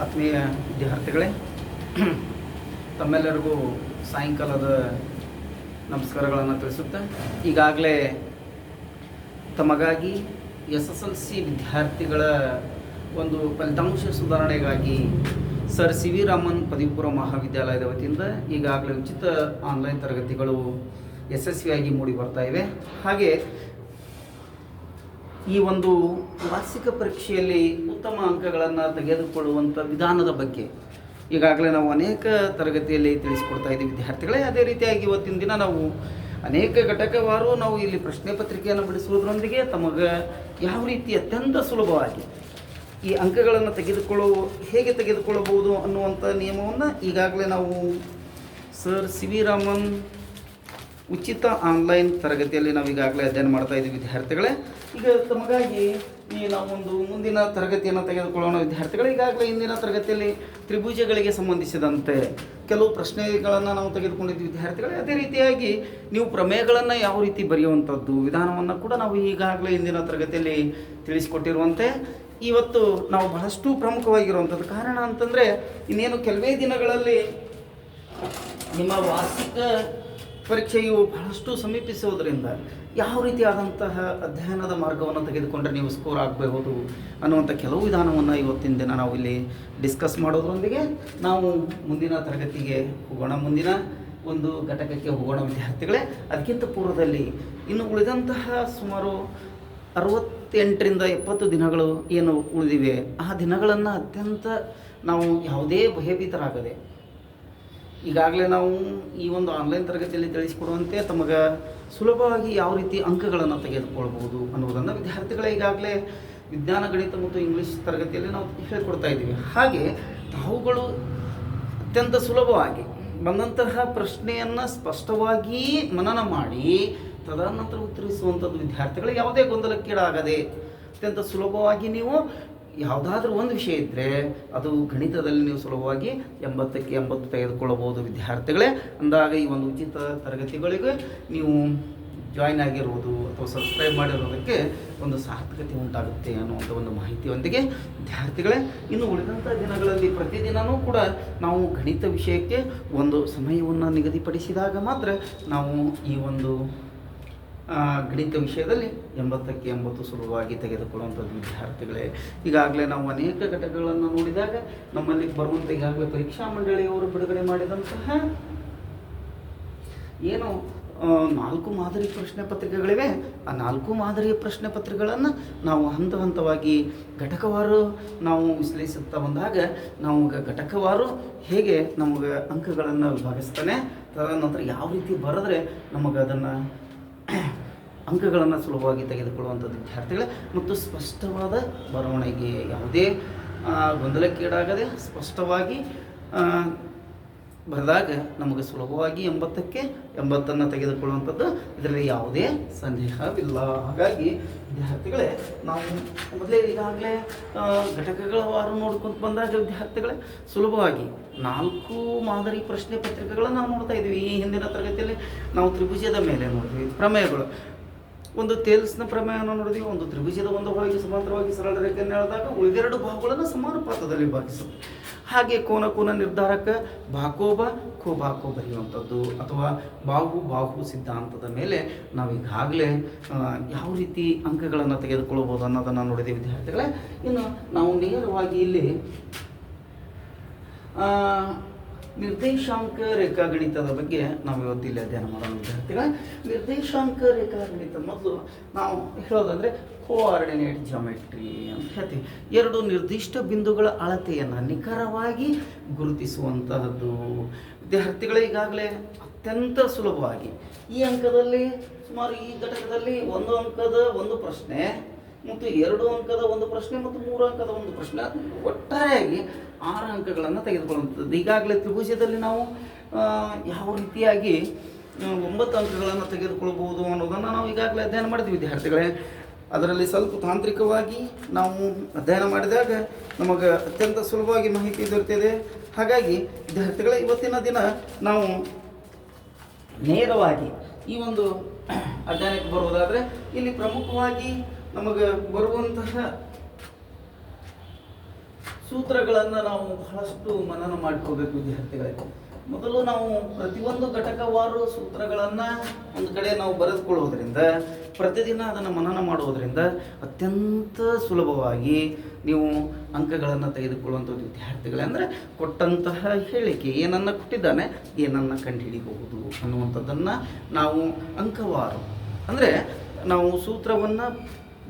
ಆತ್ಮೀಯ ವಿದ್ಯಾರ್ಥಿಗಳೇ, ತಮ್ಮೆಲ್ಲರಿಗೂ ಸಾಯಂಕಾಲದ ನಮಸ್ಕಾರಗಳನ್ನು ತಿಳಿಸುತ್ತಾ, ಈಗಾಗಲೇ ತಮಗಾಗಿ SSLC ವಿದ್ಯಾರ್ಥಿಗಳ ಒಂದು ಫಲಿತಾಂಶ ಸುಧಾರಣೆಗಾಗಿ ಸರ್ ಸಿ ವಿ ರಾಮನ್ ಪದವಿ ಪೂರ್ವ ಮಹಾವಿದ್ಯಾಲಯದ ವತಿಯಿಂದ ಈಗಾಗಲೇ ಉಚಿತ ಆನ್ಲೈನ್ ತರಗತಿಗಳು ಯಶಸ್ವಿಯಾಗಿ ಮೂಡಿ ಬರ್ತಾ ಇವೆ. ಹಾಗೆ ಈ ಒಂದು ವಾರ್ಷಿಕ ಪರೀಕ್ಷೆಯಲ್ಲಿ ಉತ್ತಮ ಅಂಕಗಳನ್ನು ತೆಗೆದುಕೊಳ್ಳುವಂಥ ವಿಧಾನದ ಬಗ್ಗೆ ಈಗಾಗಲೇ ನಾವು ಅನೇಕ ತರಗತಿಯಲ್ಲಿ ತಿಳಿಸಿಕೊಡ್ತಾ ಇದ್ದೀವಿ ವಿದ್ಯಾರ್ಥಿಗಳೇ. ಅದೇ ರೀತಿಯಾಗಿ ಇವತ್ತಿನ ದಿನ ನಾವು ಅನೇಕ ಘಟಕವಾರು ನಾವು ಇಲ್ಲಿ ಪ್ರಶ್ನೆ ಪತ್ರಿಕೆಯನ್ನು ಬಿಡಿಸುವುದರೊಂದಿಗೆ ತಮಗೆ ಯಾವ ರೀತಿ ಅತ್ಯಂತ ಸುಲಭವಾಗಿ ಈ ಅಂಕಗಳನ್ನು ಹೇಗೆ ತೆಗೆದುಕೊಳ್ಳಬಹುದು ಅನ್ನುವಂಥ ನಿಯಮವನ್ನು ಈಗಾಗಲೇ ನಾವು ಸರ್ ಸಿ ವಿ ರಾಮನ್ ಉಚಿತ ಆನ್ಲೈನ್ ತರಗತಿಯಲ್ಲಿ ನಾವು ಈಗಾಗಲೇ ಅಧ್ಯಯನ ಮಾಡ್ತಾ ಇದ್ದೀವಿ ವಿದ್ಯಾರ್ಥಿಗಳೇ. ಈಗ ತಮಗಾಗಿ ನಾವು ಒಂದು ಮುಂದಿನ ತರಗತಿಯನ್ನು ತೆಗೆದುಕೊಳ್ಳೋಣ ವಿದ್ಯಾರ್ಥಿಗಳು. ಈಗಾಗಲೇ ಇಂದಿನ ತರಗತಿಯಲ್ಲಿ ತ್ರಿಭುಜಗಳಿಗೆ ಸಂಬಂಧಿಸಿದಂತೆ ಕೆಲವು ಪ್ರಶ್ನೆಗಳನ್ನು ನಾವು ತೆಗೆದುಕೊಂಡಿದ್ವಿ ವಿದ್ಯಾರ್ಥಿಗಳೇ. ಅದೇ ರೀತಿಯಾಗಿ ನೀವು ಪ್ರಮೇಯಗಳನ್ನು ಯಾವ ರೀತಿ ಬರೆಯುವಂಥದ್ದು ವಿಧಾನವನ್ನು ಕೂಡ ನಾವು ಈಗಾಗಲೇ ಇಂದಿನ ತರಗತಿಯಲ್ಲಿ ತಿಳಿಸಿಕೊಟ್ಟಿರುವಂತೆ ಇವತ್ತು ನಾವು ಬಹಳಷ್ಟು ಪ್ರಮುಖವಾಗಿರುವಂಥದ್ದು. ಕಾರಣ ಅಂತಂದರೆ ಇನ್ನೇನು ಕೆಲವೇ ದಿನಗಳಲ್ಲಿ ನಿಮ್ಮ ವಾರ್ಷಿಕ ಪರೀಕ್ಷೆಯು ಬಹಳಷ್ಟು ಸಮೀಪಿಸುವುದರಿಂದ ಯಾವ ರೀತಿಯಾದಂತಹ ಅಧ್ಯಯನದ ಮಾರ್ಗವನ್ನು ತೆಗೆದುಕೊಂಡ್ರೆ ನೀವು ಸ್ಕೋರ್ ಆಗಬಹುದು ಅನ್ನುವಂಥ ಕೆಲವು ವಿಧಾನವನ್ನು ಇವತ್ತಿನ ದಿನ ನಾವು ಇಲ್ಲಿ ಡಿಸ್ಕಸ್ ಮಾಡೋದ್ರೊಂದಿಗೆ ನಾವು ಮುಂದಿನ ತರಗತಿಗೆ ಹೋಗೋಣ, ಮುಂದಿನ ಒಂದು ಘಟಕಕ್ಕೆ ಹೋಗೋಣ ವಿದ್ಯಾರ್ಥಿಗಳೇ. ಅದಕ್ಕಿಂತ ಪೂರ್ವದಲ್ಲಿ ಇನ್ನು ಉಳಿದಂತಹ ಸುಮಾರು 68ರಿಂದ 70 ದಿನಗಳು ಏನು ಉಳಿದಿವೆ, ಆ ದಿನಗಳನ್ನು ಅತ್ಯಂತ ನಾವು ಯಾವುದೇ ಭಯಭೀತರಾಗದೆ ಈಗಾಗಲೇ ನಾವು ಈ ಒಂದು ಆನ್ಲೈನ್ ತರಗತಿಯಲ್ಲಿ ತಿಳಿಸಿಕೊಡುವಂತೆ ತಮಗೆ ಸುಲಭವಾಗಿ ಯಾವ ರೀತಿ ಅಂಕಗಳನ್ನು ತೆಗೆದುಕೊಳ್ಬೋದು ಅನ್ನೋದನ್ನು ವಿದ್ಯಾರ್ಥಿಗಳೇ ಈಗಾಗಲೇ ವಿಜ್ಞಾನ, ಗಣಿತ ಮತ್ತು ಇಂಗ್ಲೀಷ್ ತರಗತಿಯಲ್ಲಿ ನಾವು ಹೇಳಿಕೊಡ್ತಾ ಇದ್ದೀವಿ. ಹಾಗೆ ತಾವುಗಳು ಅತ್ಯಂತ ಸುಲಭವಾಗಿ ಬಂದಂತಹ ಪ್ರಶ್ನೆಯನ್ನು ಸ್ಪಷ್ಟವಾಗಿ ಮನನ ಮಾಡಿ ತದನಂತರ ಉತ್ತರಿಸುವಂಥದ್ದು ವಿದ್ಯಾರ್ಥಿಗಳು ಯಾವುದೇ ಗೊಂದಲಕ್ಕೀಡಾಗದೆ ಅತ್ಯಂತ ಸುಲಭವಾಗಿ ನೀವು ಯಾವುದಾದ್ರೂ ಒಂದು ವಿಷಯ ಇದ್ದರೆ ಅದು ಗಣಿತದಲ್ಲಿ ನೀವು ಸುಲಭವಾಗಿ 80ಕ್ಕೆ 80 ತೆಗೆದುಕೊಳ್ಳಬಹುದು ವಿದ್ಯಾರ್ಥಿಗಳೇ. ಅಂದಾಗ ಈ ಒಂದು ಉಚಿತ ತರಗತಿಗಳಿಗೆ ನೀವು ಜಾಯ್ನ್ ಆಗಿರುವುದು ಅಥವಾ ಸಬ್ಸ್ಕ್ರೈಬ್ ಮಾಡಿರೋದಕ್ಕೆ ಒಂದು ಸಾರ್ಥಕತೆ ಉಂಟಾಗುತ್ತೆ ಅನ್ನುವಂಥ ಒಂದು ಮಾಹಿತಿಯೊಂದಿಗೆ ವಿದ್ಯಾರ್ಥಿಗಳೇ, ಇನ್ನು ಉಳಿದಂಥ ದಿನಗಳಲ್ಲಿ ಪ್ರತಿದಿನವೂ ಕೂಡ ನಾವು ಗಣಿತ ವಿಷಯಕ್ಕೆ ಒಂದು ಸಮಯವನ್ನು ನಿಗದಿಪಡಿಸಿದಾಗ ಮಾತ್ರ ನಾವು ಈ ಒಂದು ಗಣಿತ ವಿಷಯದಲ್ಲಿ 80ಕ್ಕೆ 80 ಸುಲಭವಾಗಿ ತೆಗೆದುಕೊಳ್ಳುವಂಥದ್ದು ವಿದ್ಯಾರ್ಥಿಗಳೇ. ಈಗಾಗಲೇ ನಾವು ಅನೇಕ ಘಟಕಗಳನ್ನು ನೋಡಿದಾಗ ನಮ್ಮಲ್ಲಿ ಬರುವಂಥ ಈಗಾಗಲೇ ಪರೀಕ್ಷಾ ಮಂಡಳಿಯವರು ಬಿಡುಗಡೆ ಮಾಡಿದಂತಹ ಏನು 4 ಮಾದರಿ ಪ್ರಶ್ನೆ ಪತ್ರಿಕೆಗಳಿವೆ. ಆ 4 ಮಾದರಿಯ ಪ್ರಶ್ನೆ ಪತ್ರಿಕೆಗಳನ್ನು ನಾವು ಹಂತ ಹಂತವಾಗಿ ಘಟಕವಾರು ನಾವು ವಿಶ್ಲೇಷಿಸುತ್ತಾ ಬಂದಾಗ ನಾವು ಘಟಕವಾರು ಹೇಗೆ ನಮಗೆ ಅಂಕಗಳನ್ನು ವಿಭಾಗಿಸ್ತಾನೆ, ತದನಂತರ ಯಾವ ರೀತಿ ಬರೆದ್ರೆ ನಮಗೆ ಅದನ್ನು ಅಂಕಗಳನ್ನು ಸುಲಭವಾಗಿ ತೆಗೆದುಕೊಳ್ಳುವಂಥದ್ದು ವಿದ್ಯಾರ್ಥಿಗಳೇ. ಮತ್ತು ಸ್ಪಷ್ಟವಾದ ಬರವಣಿಗೆ, ಯಾವುದೇ ಗೊಂದಲಕ್ಕೀಡಾಗದೆ ಸ್ಪಷ್ಟವಾಗಿ ಬರೆದಾಗ ನಮಗೆ ಸುಲಭವಾಗಿ 80ಕ್ಕೆ 80 ತೆಗೆದುಕೊಳ್ಳುವಂಥದ್ದು ಇದರಲ್ಲಿ ಯಾವುದೇ ಸಂದೇಹವಿಲ್ಲ. ಹಾಗಾಗಿ ವಿದ್ಯಾರ್ಥಿಗಳೇ, ನಾವು ಮೊದಲೇ ಈಗಾಗಲೇ ಘಟಕಗಳ ವಾರು ನೋಡ್ಕೊಂಡು ಬಂದಾಗ ವಿದ್ಯಾರ್ಥಿಗಳೇ ಸುಲಭವಾಗಿ 4 ಮಾದರಿ ಪ್ರಶ್ನೆ ಪತ್ರಿಕೆಗಳನ್ನು ನಾವು ನೋಡ್ತಾ ಇದ್ದೀವಿ. ಈ ಹಿಂದಿನ ತರಗತಿಯಲ್ಲಿ ನಾವು ತ್ರಿಭುಜದ ಮೇಲೆ ನೋಡಿದ್ವಿ ಪ್ರಮೇಯಗಳು. ಒಂದು ತೇಲ್ಸ್ನ ಪ್ರಮೇಯವನ್ನು ನೋಡಿದ್ವಿ. ಒಂದು ತ್ರಿಭುಜದ ಒಂದು ಭಾಗಕ್ಕೆ ಸಮಾಂತರವಾಗಿ ಸರಳ ರೇಖೆಯನ್ನು ಎಳೆದಾಗ ಉಳಿದೆರಡು ಭಾಗಗಳನ್ನು ಸಮಾನುಪಾತದಲ್ಲಿ ಭಾಗಿಸುತ್ತೆ. ಹಾಗೆ ಕೋನ ನಿರ್ಧಾರಕ ಬಾಕೋಬ ಖೋಬಾಕೋ ಬರೆಯುವಂಥದ್ದು ಅಥವಾ ಬಾಹು ಸಿದ್ಧಾಂತದ ಮೇಲೆ ನಾವು ಈಗಾಗಲೇ ಯಾವ ರೀತಿ ಅಂಕಗಳನ್ನು ತೆಗೆದುಕೊಳ್ಳಬಹುದು ಅನ್ನೋದನ್ನು ನೋಡಿದ್ದೀವಿ ವಿದ್ಯಾರ್ಥಿಗಳೇ. ಇನ್ನು ನಾವು ನೇರವಾಗಿ ಇಲ್ಲಿ ನಿರ್ದೇಶಾಂಕ ರೇಖಾಗಣಿತದ ಬಗ್ಗೆ ನಾವು ಇವತ್ತಿಲ್ಲಿ ಅಧ್ಯಯನ ಮಾಡೋಣ ವಿದ್ಯಾರ್ಥಿಗಳೇ. ನಿರ್ದೇಶಾಂಕ ರೇಖಾಗಣಿತ ಮೊದಲು ನಾವು ಹೇಳೋದಂದರೆ ಕೋಆರ್ಡಿನೇಟ್ ಜಾಮೆಟ್ರಿ ಅಂತ ಹೇಳ್ತೀವಿ. 2 ನಿರ್ದಿಷ್ಟ ಬಿಂದುಗಳ ಅಳತೆಯನ್ನು ನಿಖರವಾಗಿ ಗುರುತಿಸುವಂತಹದ್ದು ವಿದ್ಯಾರ್ಥಿಗಳೇ. ಈಗಾಗಲೇ ಅತ್ಯಂತ ಸುಲಭವಾಗಿ ಈ ಅಂಕದಲ್ಲಿ ಸುಮಾರು ಈ ಘಟಕದಲ್ಲಿ 1 ಅಂಕದ ಒಂದು ಪ್ರಶ್ನೆ ಮತ್ತು 2 ಅಂಕದ ಒಂದು ಪ್ರಶ್ನೆ ಮತ್ತು 3 ಅಂಕದ ಒಂದು ಪ್ರಶ್ನೆ, ಒಟ್ಟಾರೆಯಾಗಿ 6 ಅಂಕಗಳನ್ನು ತೆಗೆದುಕೊಳ್ಳುವಂಥದ್ದು. ಈಗಾಗಲೇ ತ್ರಿಭುಜದಲ್ಲಿ ನಾವು ಯಾವ ರೀತಿಯಾಗಿ 9 ಅಂಕಗಳನ್ನು ತೆಗೆದುಕೊಳ್ಳಬಹುದು ಅನ್ನೋದನ್ನು ನಾವು ಈಗಾಗಲೇ ಅಧ್ಯಯನ ಮಾಡಿದ್ವಿ ವಿದ್ಯಾರ್ಥಿಗಳೇ. ಅದರಲ್ಲಿ ಸ್ವಲ್ಪ ತಾಂತ್ರಿಕವಾಗಿ ನಾವು ಅಧ್ಯಯನ ಮಾಡಿದಾಗ ನಮಗೆ ಅತ್ಯಂತ ಸುಲಭವಾಗಿ ಮಾಹಿತಿ ದೊರೆತಿದೆ. ಹಾಗಾಗಿ ವಿದ್ಯಾರ್ಥಿಗಳೇ, ಇವತ್ತಿನ ದಿನ ನಾವು ನೇರವಾಗಿ ಈ ಒಂದು ಅಧ್ಯಯನಕ್ಕೆ ಬರುವುದಾದರೆ ಇಲ್ಲಿ ಪ್ರಮುಖವಾಗಿ ನಮಗೆ ಬರುವಂತಹ ಸೂತ್ರಗಳನ್ನು ನಾವು ಬಹಳಷ್ಟು ಮನನ ಮಾಡ್ಕೋಬೇಕು ವಿದ್ಯಾರ್ಥಿಗಳೇ. ಮೊದಲು ನಾವು ಪ್ರತಿಯೊಂದು ಘಟಕವಾರು ಸೂತ್ರಗಳನ್ನು ಒಂದು ಕಡೆ ನಾವು ಬರೆದುಕೊಳ್ಳೋದ್ರಿಂದ, ಪ್ರತಿದಿನ ಅದನ್ನು ಮನನ ಮಾಡುವುದರಿಂದ ಅತ್ಯಂತ ಸುಲಭವಾಗಿ ನೀವು ಅಂಕಗಳನ್ನು ತೆಗೆದುಕೊಳ್ಳುವಂಥದ್ದು ವಿದ್ಯಾರ್ಥಿಗಳೇ. ಅಂದರೆ ಕೊಟ್ಟಂತಹ ಹೇಳಿಕೆ ಏನನ್ನು ಕೊಟ್ಟಿದ್ದಾನೆ, ಏನನ್ನು ಕಂಡುಹಿಡಿಯಬಹುದು ಅನ್ನುವಂಥದ್ದನ್ನು ನಾವು ಅಂಕವಾರು, ಅಂದರೆ ನಾವು ಸೂತ್ರವನ್ನು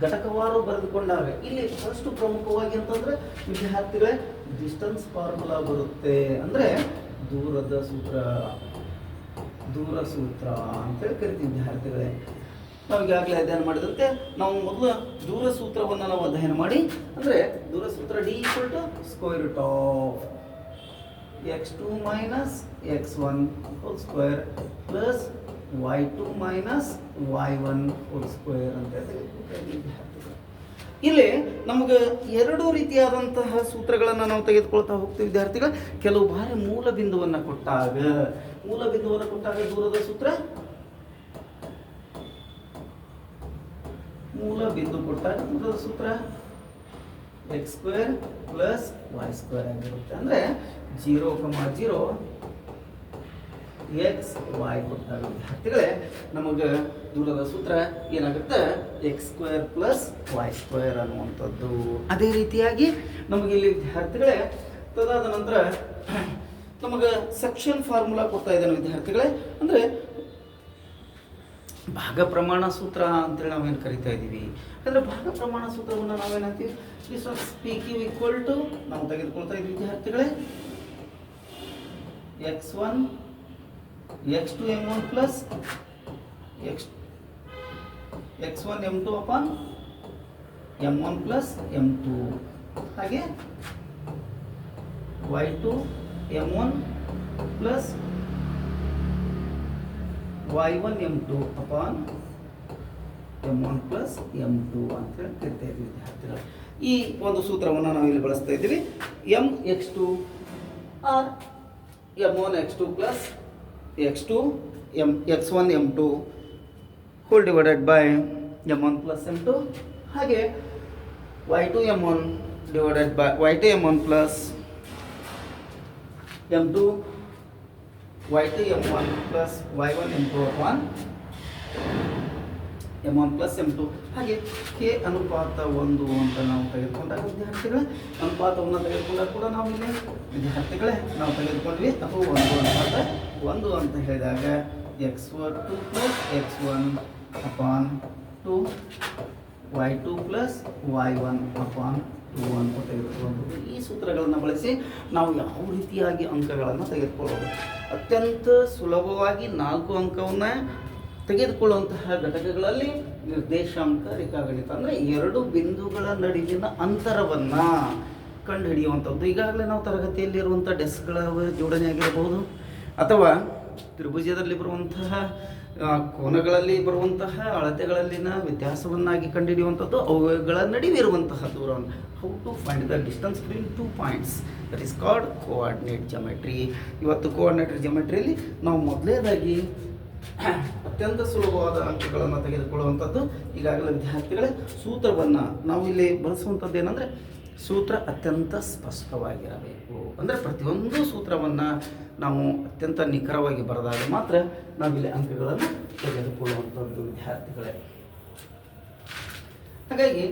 ಘಟಕವಾರು ಬರೆದುಕೊಂಡಾಗ ಇಲ್ಲಿ ಬಹಳಷ್ಟು ಪ್ರಮುಖವಾಗಿ ಅಂತಂದರೆ ವಿದ್ಯಾರ್ಥಿಗಳೇ ಡಿಸ್ಟನ್ಸ್ ಫಾರ್ಮುಲಾ ಬರುತ್ತೆ. ಅಂದರೆ ದೂರ ಸೂತ್ರ ಅಂತೇಳಿ ಕರಿತೀವಿ ವಿದ್ಯಾರ್ಥಿಗಳೇ. ನಾವು ಈಗಾಗಲೇ ಅಧ್ಯಯನ ಮಾಡಿದಂತೆ ನಾವು ಮೊದಲು ದೂರ ಸೂತ್ರವನ್ನು ನಾವು ಅಧ್ಯಯನ ಮಾಡಿ, ಅಂದರೆ ದೂರ ಸೂತ್ರ D = x2 - x1 whole square plus y2 - y1 whole square ಅಂತ ಇಲ್ಲಿ ನಮಗೆ ಎರಡು ರೀತಿಯಾದಂತಹ ಸೂತ್ರಗಳನ್ನು ನಾವು ತೆಗೆದುಕೊಳ್ತಾ ಹೋಗ್ತೀವಿ ವಿದ್ಯಾರ್ಥಿಗಳು. ಕೆಲವು ಬಾರಿ ಮೂಲ ಬಿಂದುವನ್ನು ಕೊಟ್ಟಾಗ ದೂರದ ಸೂತ್ರ, ಮೂಲ ಬಿಂದು ಕೊಟ್ಟಾಗ ದೂರದ ಸೂತ್ರ x² + y² ಆಗಿರುತ್ತೆ. ಅಂದರೆ 0, 0 x y ಕೊಟ್ಟಾಗ ವಿದ್ಯಾರ್ಥಿಗಳೇ ನಮಗೆ ದೂರದ ಸೂತ್ರ ಏನಾಗುತ್ತೆ, x² + y² ಅನ್ನುವಂಥದ್ದು. ಅದೇ ರೀತಿಯಾಗಿ ನಮಗೆ ಇಲ್ಲಿ ವಿದ್ಯಾರ್ಥಿಗಳೇ ತದಾದ ನಂತರ ನಮಗೆ ಸೆಕ್ಷನ್ ಫಾರ್ಮುಲಾ ಕೊಡ್ತಾ ಇದ್ದಾನೆ ವಿದ್ಯಾರ್ಥಿಗಳೇ. ಅಂದರೆ ಭಾಗ ಪ್ರಮಾಣ ಸೂತ್ರ ಅಂತೇಳಿ ನಾವೇನು ಕರಿತಾ ಇದ್ದೀವಿ. ಅಂದರೆ ಭಾಗ ಪ್ರಮಾಣ ಸೂತ್ರವನ್ನು ನಾವೇನಂತೀವಿ, PQ = ನಾವು ತೆಗೆದುಕೊಳ್ತಾ ಇದ್ದೀವಿ ವಿದ್ಯಾರ್ಥಿಗಳೇ x1 x2 m1 plus x1 m2 upon m1 plus m2 ಹಾಗೆ y2 m1 plus y1 m2 upon m1 plus m2 ಅಂತ ಹೇಳ್ತಾ ಇದ್ದೀವಿ ವಿದ್ಯಾರ್ಥಿಗಳು. ಈ ಒಂದು ಸೂತ್ರವನ್ನು ನಾವು ಇಲ್ಲಿ ಬಳಸ್ತಾ ಇದ್ದೀವಿ. mx2 or m1 x2 plus x2 x1 m2 whole divided by m1 plus m2 ಹಾಗೆ y2 m1 divided by y2 m1 plus m2 y2 m1 plus y1 m2 upon m1 plus m2 ಹಾಗೆ k ಅನುಪಾತ 1 ಅಂತ ನಾವು ತೆಗೆದುಕೊಂಡಾಗ ವಿದ್ಯಾರ್ಥಿಗಳೇ, ಅನುಪಾತವನ್ನು ತೆಗೆದುಕೊಂಡಾಗ ಕೂಡ ನಾವು ಇಲ್ಲಿ ವಿದ್ಯಾರ್ಥಿಗಳೇ ನಾವು ತೆಗೆದುಕೊಂಡ್ವಿ. ಅಥವಾ 1 ಅನುಪಾತ 1 ಅಂತ ಹೇಳಿದಾಗ x2 plus x1 upon 2 y2 plus y1 upon 2 ಅಂತ ತೆಗೆದುಕೊಳ್ಳುವುದು. ಈ ಸೂತ್ರಗಳನ್ನು ಬಳಸಿ ನಾವು ಯಾವ ರೀತಿಯಾಗಿ ಅಂಕಗಳನ್ನು ತೆಗೆದುಕೊಳ್ಳೋದು, ಅತ್ಯಂತ ಸುಲಭವಾಗಿ 4 ಅಂಕವನ್ನು ತೆಗೆದುಕೊಳ್ಳುವಂತಹ ಘಟಕಗಳಲ್ಲಿ ನಿರ್ದೇಶಾಂಕ ರೇಖಾಗಣಿತ, ಅಂದರೆ ಎರಡು ಬಿಂದುಗಳ ನಡುವಿನ ಅಂತರವನ್ನು ಕಂಡುಹಿಡಿಯುವಂಥದ್ದು. ಈಗಾಗಲೇ ನಾವು ತರಗತಿಯಲ್ಲಿರುವಂಥ ಡೆಸ್ಕ್ಗಳ ಜೋಡಣೆ ಆಗಿರಬಹುದು, ಅಥವಾ ತ್ರಿಭುಜದಲ್ಲಿ ಬರುವಂತಹ ಕೋನಗಳಲ್ಲಿ ಬರುವಂತಹ ಅಳತೆಗಳಲ್ಲಿನ ವ್ಯತ್ಯಾಸವನ್ನಾಗಿ ಕಂಡುಹಿಡಿಯುವಂಥದ್ದು, ಅವುಗಳ ನಡುವೆ ಇರುವಂತಹ ದೂರವನ್ನು. How to find the distance between 2 points, that is called coordinate geometry. ಇವತ್ತು ಕೋಆರ್ಡಿನೇಟ್ ಜಾಮೆಟ್ರಿಯಲ್ಲಿ ನಾವು ಮೊದಲನೇದಾಗಿ ಅತ್ಯಂತ ಸುಲಭವಾದ ಅಂಕಗಳನ್ನು ತೆಗೆದುಕೊಳ್ಳುವಂಥದ್ದು. ಈಗಾಗಲೇ ವಿದ್ಯಾರ್ಥಿಗಳೇ ಸೂತ್ರವನ್ನು ನಾವು ಇಲ್ಲಿ ಬಳಸುವಂಥದ್ದು ಏನಂದರೆ, ಸೂತ್ರ ಅತ್ಯಂತ ಸ್ಪಷ್ಟವಾಗಿರಬೇಕು. ಅಂದರೆ ಪ್ರತಿಯೊಂದು ಸೂತ್ರವನ್ನು ನಾವು ಅತ್ಯಂತ ನಿಖರವಾಗಿ ಬರೆದಾಗ ಮಾತ್ರ ನಾವಿಲ್ಲಿ ಅಂಕಗಳನ್ನು ತೆಗೆದುಕೊಳ್ಳುವಂಥದ್ದು ವಿದ್ಯಾರ್ಥಿಗಳೇ. ಹಾಗಾಗಿ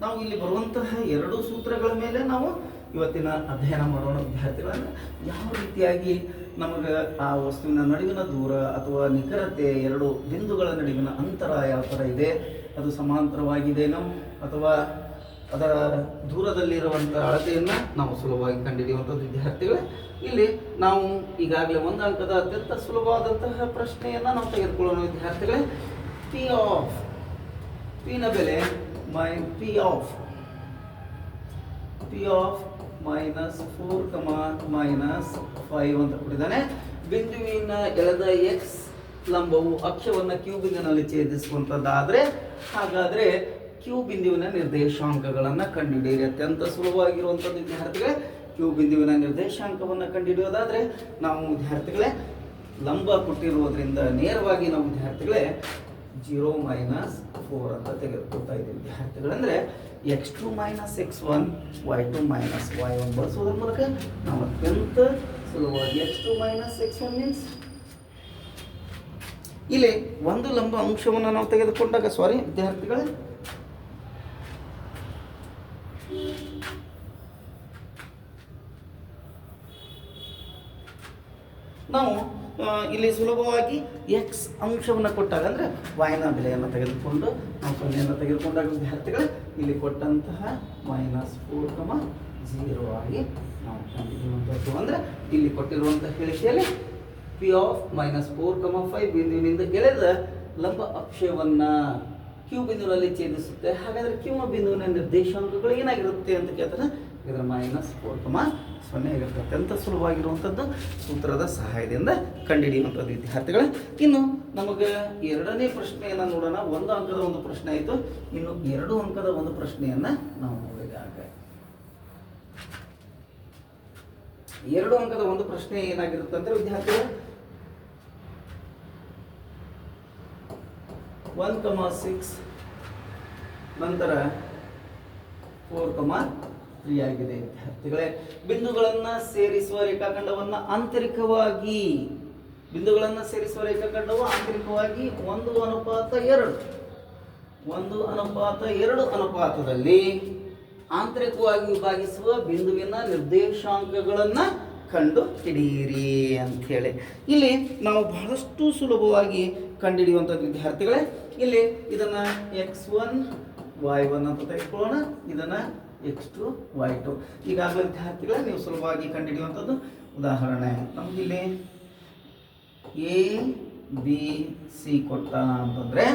ನಾವು ಇಲ್ಲಿ ಬರುವಂತಹ ಎರಡು ಸೂತ್ರಗಳ ಮೇಲೆ ನಾವು ಇವತ್ತಿನ ಅಧ್ಯಯನ ಮಾಡೋಣ ವಿದ್ಯಾರ್ಥಿಗಳಂದರೆ, ಯಾವ ರೀತಿಯಾಗಿ ನಮಗೆ ಆ ವಸ್ತುವಿನ ನಡುವಿನ ದೂರ ಅಥವಾ ನಿಖರತೆ, ಎರಡು ಬಿಂದುಗಳ ನಡುವಿನ ಅಂತರ ಯಾವ ಥರ ಇದೆ, ಅದು ಸಮಾಂತರವಾಗಿದೆಯೋ ಅಥವಾ ಅದರ ದೂರದಲ್ಲಿರುವಂಥ ಅಳತೆಯನ್ನು ನಾವು ಸುಲಭವಾಗಿ ಕಂಡುಹಿಡಿಯುವಂಥದ್ದು ವಿದ್ಯಾರ್ಥಿಗಳೇ. ಇಲ್ಲಿ ನಾವು ಈಗಾಗಲೇ 1 ಅಂಕದ ಅತ್ಯಂತ ಸುಲಭವಾದಂತಹ ಪ್ರಶ್ನೆಯನ್ನು ನಾವು ತೆಗೆದುಕೊಳ್ಳೋಣ ವಿದ್ಯಾರ್ಥಿಗಳೇ. ಪಿನ ಬೆಲೆ P of -4, -5 ಅಂತ ಕೊಟ್ಟಿದ್ದಾನೆ. ಬಿಂದುವಿನ ಎಳೆದ x ಲಂಬವು ಅಕ್ಷವನ್ನು Q ಬಿಂದುವಿನಲ್ಲಿ ಛೇದಿಸುವಂಥದ್ದಾದರೆ, ಹಾಗಾದರೆ Q ಬಿಂದುವಿನ ನಿರ್ದೇಶಾಂಕಗಳನ್ನು ಕಂಡುಹಿಡಿಯಿರಿ. ಅತ್ಯಂತ ಸುಲಭವಾಗಿರುವಂಥದ್ದು ವಿದ್ಯಾರ್ಥಿಗಳೇ. Q ಬಿಂದುವಿನ ನಿರ್ದೇಶಾಂಕವನ್ನು ಕಂಡುಹಿಡಿಯೋದಾದರೆ ನಾವು ವಿದ್ಯಾರ್ಥಿಗಳೇ ಲಂಬ ಕೊಟ್ಟಿರುವುದರಿಂದ ನೇರವಾಗಿ ನಾವು ವಿದ್ಯಾರ್ಥಿಗಳೇ 0 - 4 ಅಂತ ತೆಗೆದುಕೊಳ್ತಾ ಇದ್ದೀವಿ ವಿದ್ಯಾರ್ಥಿಗಳಂದರೆ x2 minus x1 y2 minus y1 ಬಳಸೋದ್ರ ಮೂಲಕ ನಾವು ಅತ್ಯಂತ ಸುಲಭವಾಗಿ x2 ಮೈನಸ್ x1 ಮೀನ್ಸ್ ಇಲ್ಲಿ ಒಂದು ಲಂಬ ಅಂಶವನ್ನು ನಾವು ತೆಗೆದುಕೊಂಡಾಗ ವಿದ್ಯಾರ್ಥಿಗಳೇ ನಾವು ಇಲ್ಲಿ ಸುಲಭವಾಗಿ ಎಕ್ಸ್ ಅಂಶವನ್ನು ಕೊಟ್ಟಾಗ ಅಂದರೆ ವಾಯ್ನ ಬೆಲೆಯನ್ನು ತೆಗೆದುಕೊಂಡು ನಾವು ಸೊನ್ನೆಯನ್ನು ತೆಗೆದುಕೊಂಡಾಗ ವಿದ್ಯಾರ್ಥಿಗಳು ಇಲ್ಲಿ ಕೊಟ್ಟಂತಹ -4,0 ಆಗಿ ನಾವು ಕಂಡುಹಿಡಿಯುವಂಥದ್ದು ಅಂದರೆ ಇಲ್ಲಿ ಕೊಟ್ಟಿರುವಂತಹ ಹೇಳಿಕೆಯಲ್ಲಿ P ಆಫ್ -4,5 ಬಿಂದುವಿನಿಂದ ಎಳೆದ ಲಂಬ ಅಕ್ಷವನ್ನು ಕ್ಯೂ ಬಿಂದುವಿನಲ್ಲಿ ಛೇದಿಸುತ್ತೆ. ಹಾಗಾದರೆ ಕ್ಯೂ ಬಿಂದುವಿನ ನಿರ್ದೇಶಾಂಕಗಳು ಏನಾಗಿರುತ್ತೆ ಅಂತ ಕೇಳ್ತಾರೆ. ಇದರ -4,0 ಆಗಿರುತ್ತೆ. ಅತ್ಯಂತ ಸುಲಭವಾಗಿರುವಂಥದ್ದು ಸೂತ್ರದ ಸಹಾಯದಿಂದ ಕಂಡುಹಿಡಿಯುವಂಥದ್ದು ವಿದ್ಯಾರ್ಥಿಗಳೇ. ಇನ್ನು ನಮಗೆ ಎರಡನೇ ಪ್ರಶ್ನೆಯನ್ನು ನೋಡೋಣ. 1 ಅಂಕದ ಒಂದು ಪ್ರಶ್ನೆ ಆಯಿತು. ಇನ್ನು 2 ಅಂಕದ ಒಂದು ಪ್ರಶ್ನೆಯನ್ನು ನಾವು ನೋಡಿದಾಗ 2 ಅಂಕದ ಒಂದು ಪ್ರಶ್ನೆ ಏನಾಗಿರುತ್ತೆ ಅಂದರೆ ವಿದ್ಯಾರ್ಥಿಗಳು 1,6 ನಂತರ 4,3 ಆಗಿದೆ ವಿದ್ಯಾರ್ಥಿಗಳೇ. ಬಿಂದುಗಳನ್ನು ಸೇರಿಸುವ ರೇಖಾಖಂಡವನ್ನು ಆಂತರಿಕವಾಗಿ ಆಂತರಿಕವಾಗಿ 1:2 ಅನುಪಾತದಲ್ಲಿ ಆಂತರಿಕವಾಗಿ ವಿಭಾಗಿಸುವ ಬಿಂದುವಿನ ನಿರ್ದೇಶಾಂಕಗಳನ್ನು ಕಂಡು ಹಿಡಿಯಿರಿ ಅಂಥೇಳಿ ಇಲ್ಲಿ ನಾವು ಬಹಳಷ್ಟು ಸುಲಭವಾಗಿ ಕಂಡುಹಿಡಿಯುವಂಥದ್ದು ವಿದ್ಯಾರ್ಥಿಗಳೇ. ಇಲ್ಲಿ ಇದನ್ನು x1 y1 ಅಂತ ತೆಗೆದುಕೊಳ್ಳೋಣ, ಇದನ್ನು x2 y2. ಈಗಾಗಲೇ ವಿದ್ಯಾರ್ಥಿಗಳೇ ನೀವು ಸುಲಭವಾಗಿ ಕಂಡುಹಿಡಿಯುವಂಥದ್ದು ಉದಾಹರಣೆ ನಮಗಿಲ್ಲಿ ABC ಕೊಟ್ಟ ಅಂತಂದರೆ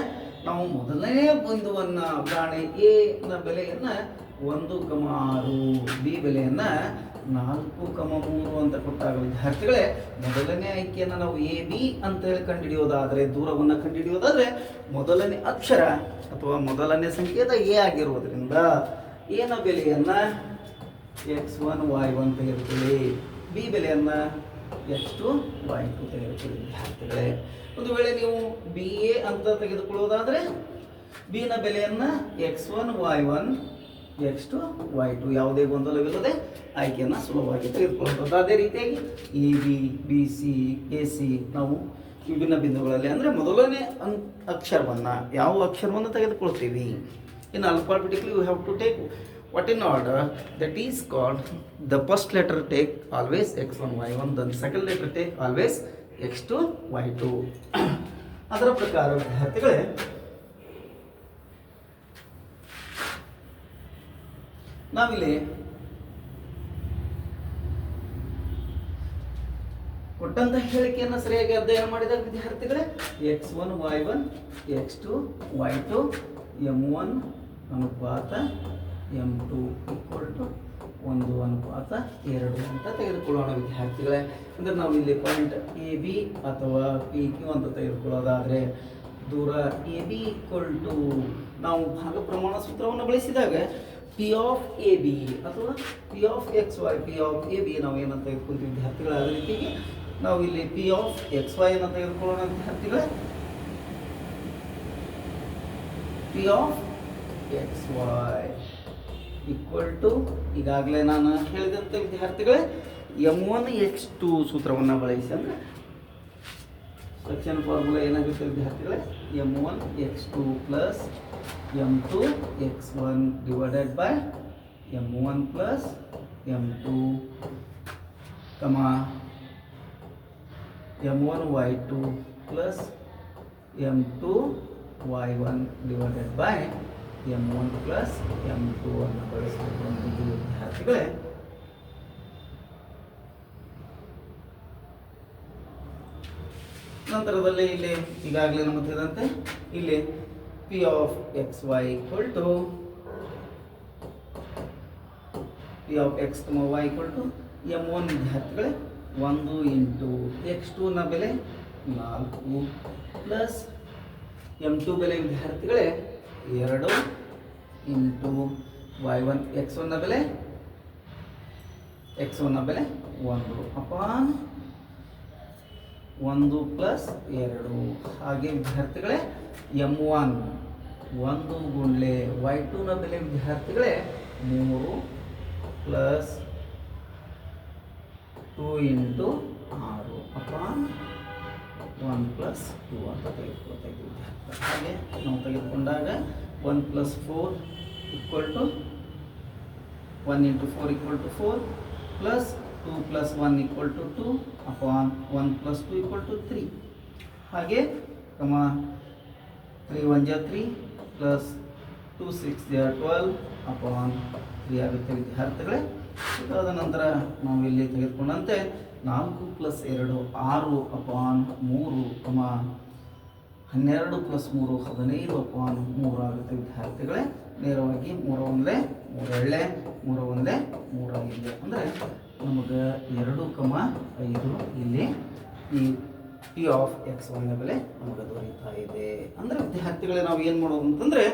ನಾವು ಮೊದಲನೇ ಬಿಂದುವನ್ನು ಉದಾಹರಣೆ ಎ ನ ಬೆಲೆಯನ್ನು 1,6, ಬಿ ಬೆಲೆಯನ್ನು 4,3 ಅಂತ ಕೊಟ್ಟಾಗ ವಿದ್ಯಾರ್ಥಿಗಳೇ ಮೊದಲನೇ ಆಯ್ಕೆಯನ್ನು ನಾವು AB ಅಂತ ಹೇಳಿ ಕಂಡುಹಿಡಿಯೋದಾದರೆ ದೂರವನ್ನು ಕಂಡುಹಿಡಿಯೋದಾದರೆ ಮೊದಲನೇ ಅಕ್ಷರ ಅಥವಾ ಮೊದಲನೇ ಸಂಕೇತ ಎ ಆಗಿರುವುದರಿಂದ ಎ ನ ಬೆಲೆಯನ್ನು x1 y1 ತೆಗೆದುಕೊಳ್ಳಿ, ಬಿ ಬೆಲೆಯನ್ನು x2 y2 ತೆಗೆದುಕೊಳ್ಳಿ ವಿದ್ಯಾರ್ಥಿಗಳೇ. ಒಂದು ವೇಳೆ ನೀವು BA ಅಂತ ತೆಗೆದುಕೊಳ್ಳೋದಾದರೆ ಬಿ ನ ಬೆಲೆಯನ್ನು x1 y1 x2 y2 ಯಾವುದೇ ಗೊಂದಲವಿಲ್ಲದೆ ಆಯ್ಕೆಯನ್ನು ಸುಲಭವಾಗಿ ತೆಗೆದುಕೊಳ್ಳಬಹುದು. ಅದೇ ರೀತಿಯಾಗಿ AB BC AC ನಾವು ವಿಭಿನ್ನ ಬಿಂದುಗಳಲ್ಲಿ ಅಂದರೆ ಮೊದಲನೇ ಅಕ್ಷರವನ್ನು ಯಾವ ಅಕ್ಷರವನ್ನು ತೆಗೆದುಕೊಳ್ತೀವಿ. In alphabetically you have to take what in order that is called the first letter take always x1 y1, then second letter take always x2 y2. ಅದರ ಪ್ರಕಾರ ವಿದ್ಯಾರ್ಥಿಗಳೇ ನಾವಿಲ್ಲಿ ಕೊಟ್ಟಂತ ಹೇಳಿಕೆಯನ್ನು ಸರಿಯಾಗಿ ಅಧ್ಯಯನ ಮಾಡಿದಾಗ ವಿದ್ಯಾರ್ಥಿಗಳೇ x1 y1 x2 y2 m1 ಅನುಪಾತ m2 1:2 ಅಂತ ತೆಗೆದುಕೊಳ್ಳೋಣ ವಿದ್ಯಾರ್ಥಿಗಳೇ. ಅಂದರೆ ನಾವು ಇಲ್ಲಿ ಪಾಯಿಂಟ್ AB ಅಥವಾ PQ ಅಂತ ತೆಗೆದುಕೊಳ್ಳೋದಾದರೆ ದೂರ AB ನಾವು ಭಾಗ ಪ್ರಮಾಣ ಸೂತ್ರವನ್ನು ಬಳಸಿದಾಗ P ಆಫ್ AB ಅಥವಾ P of XY P of AB ನಾವು ಏನಂತ ತೆಗೆದುಕೊಳ್ತೀವಿ ವಿದ್ಯಾರ್ಥಿಗಳೇ. ಅದೇ ರೀತಿಗೆ ನಾವು ಇಲ್ಲಿ P ಆಫ್ XY ಅನ್ನು ತೆಗೆದುಕೊಳ್ಳೋಣ ವಿದ್ಯಾರ್ಥಿಗಳೇ. P ಆಫ್ XY ಈಗಾಗಲೇ ನಾನು ಹೇಳಿದಂತೆ ವಿದ್ಯಾರ್ಥಿಗಳೇ m1 x2 ಸೂತ್ರವನ್ನು ಬಳಸಿ ಅಂದರೆ ಸೆಕ್ಷನ್ ಫಾರ್ಮುಲಾ ಏನಾಗುತ್ತೆ ವಿದ್ಯಾರ್ಥಿಗಳೇ m1 x2 plus m2 x1 divided by m1 plus m2 m1 y2 plus m2 y1 divided by m1 plus m2 ಅನ್ನು ಬಳಸಿಕೊಂಡು ವಿದ್ಯಾರ್ಥಿಗಳೇ ನಂತರದಲ್ಲಿ ಇಲ್ಲಿ ಈಗಾಗಲೇ ನಮಗೆ ತಿಳಿದಂತೆ ಇಲ್ಲಿ P of XY equal to P of X, Y equal to m1 ವಿದ್ಯಾರ್ಥಿಗಳೇ 1 ಇಂಟು x2 ನ ಬೆಲೆ 4 ಪ್ಲಸ್ m2 ಬೆಲೆ ವಿದ್ಯಾರ್ಥಿಗಳೇ 2 ಇಂಟು y1 x1 ನ ಬೆಲೆ 1 ಅಪಾನ್ 1 ಪ್ಲಸ್ 2 ಹಾಗೆ ವಿದ್ಯಾರ್ಥಿಗಳೇ m1 1 ಗುಂಡ್ಲೆ y2ನ ಬೆಲೆ ವಿದ್ಯಾರ್ಥಿಗಳೇ 3 ಪ್ಲಸ್ 2 ಇಂಟು 6 ಅಪಾನ್ 1 ಪ್ಲಸ್ 2 ಅಂತ ತೆಗೆದುಕೊಳ್ತಾ ಇದ್ದೀವಿ ವಿದ್ಯಾರ್ಥಿ. ಹಾಗೆ ನಾವು ತೆಗೆದುಕೊಂಡಾಗ 1 plus 4 equal to 1 into 4 equal to 4 plus 2 plus 1 equal to 2 upon 1 plus 2 equal to 3. ಹಾಗೆ 3 1 ಜ 3 ಪ್ಲಸ್ 2 6 ಜ 12 ಅಪಾನ್ 3 ಆಗುತ್ತೆ ವಿದ್ಯಾರ್ಥಿಗಳೇ. ಇದಾದ ನಂತರ ನಾವು ಇಲ್ಲಿ ತೆಗೆದುಕೊಂಡಂತೆ 4 ಪ್ಲಸ್ 2 6 ಅಪಾನ್ 3 12 ಪ್ಲಸ್ 3 15 ಅಪಾನ್ 3 ಆಗುತ್ತೆ ವಿದ್ಯಾರ್ಥಿಗಳೇ. ನೇರವಾಗಿ 3 ಒಂದೇ 3 ಎಳ್ಳೆ 3 ಒಂದೇ 3 ಆಗಿದೆ. ಅಂದರೆ ನಮಗೆ 2,5 ಇಲ್ಲಿ ಈ ಟಿ ಆಫ್ ಎಕ್ಸ್ ವೈನ ಬೆಲೆ ನಮಗೆ ದೊರೀತಾ ಇದೆ. ಅಂದರೆ ವಿದ್ಯಾರ್ಥಿಗಳೇ ನಾವು ಏನು ಮಾಡೋದು ಅಂತಂದರೆ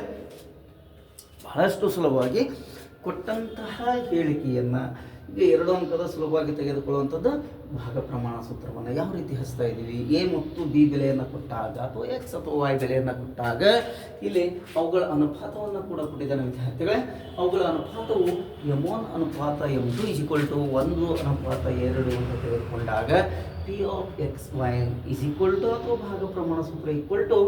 ಬಹಳಷ್ಟು ಸುಲಭವಾಗಿ ಕೊಟ್ಟಂತಹ ಹೇಳಿಕೆಯನ್ನು ಈಗ 2 ಅಂಕದ ಸುಲಭವಾಗಿ ತೆಗೆದುಕೊಳ್ಳುವಂಥದ್ದು ಭಾಗ ಪ್ರಮಾಣ ಸೂತ್ರವನ್ನು ಯಾವ ರೀತಿ ಹಚ್ತಾ ಇದ್ದೀವಿ. ಎ ಮತ್ತು ಬಿ ಬೆಲೆಯನ್ನು ಕೊಟ್ಟಾಗ ಅಥವಾ ಎಕ್ಸ್ ಅಥವಾ ವೈ ಬೆಲೆಯನ್ನು ಕೊಟ್ಟಾಗ ಇಲ್ಲಿ ಅವುಗಳ ಅನುಪಾತವನ್ನು ಕೂಡ ಕೊಟ್ಟಿದ್ದಾನೆ ವಿದ್ಯಾರ್ಥಿಗಳೇ. ಅವುಗಳ ಅನುಪಾತವು m1 ಅನುಪಾತ m2 ಈಕ್ವಲ್ ಟು 1 ಅನುಪಾತ 2 ಅಂತ ತೆಗೆದುಕೊಂಡಾಗ T of x y is equal to ಅಥವಾ ಭಾಗ ಪ್ರಮಾಣ ಸೂತ್ರ equal to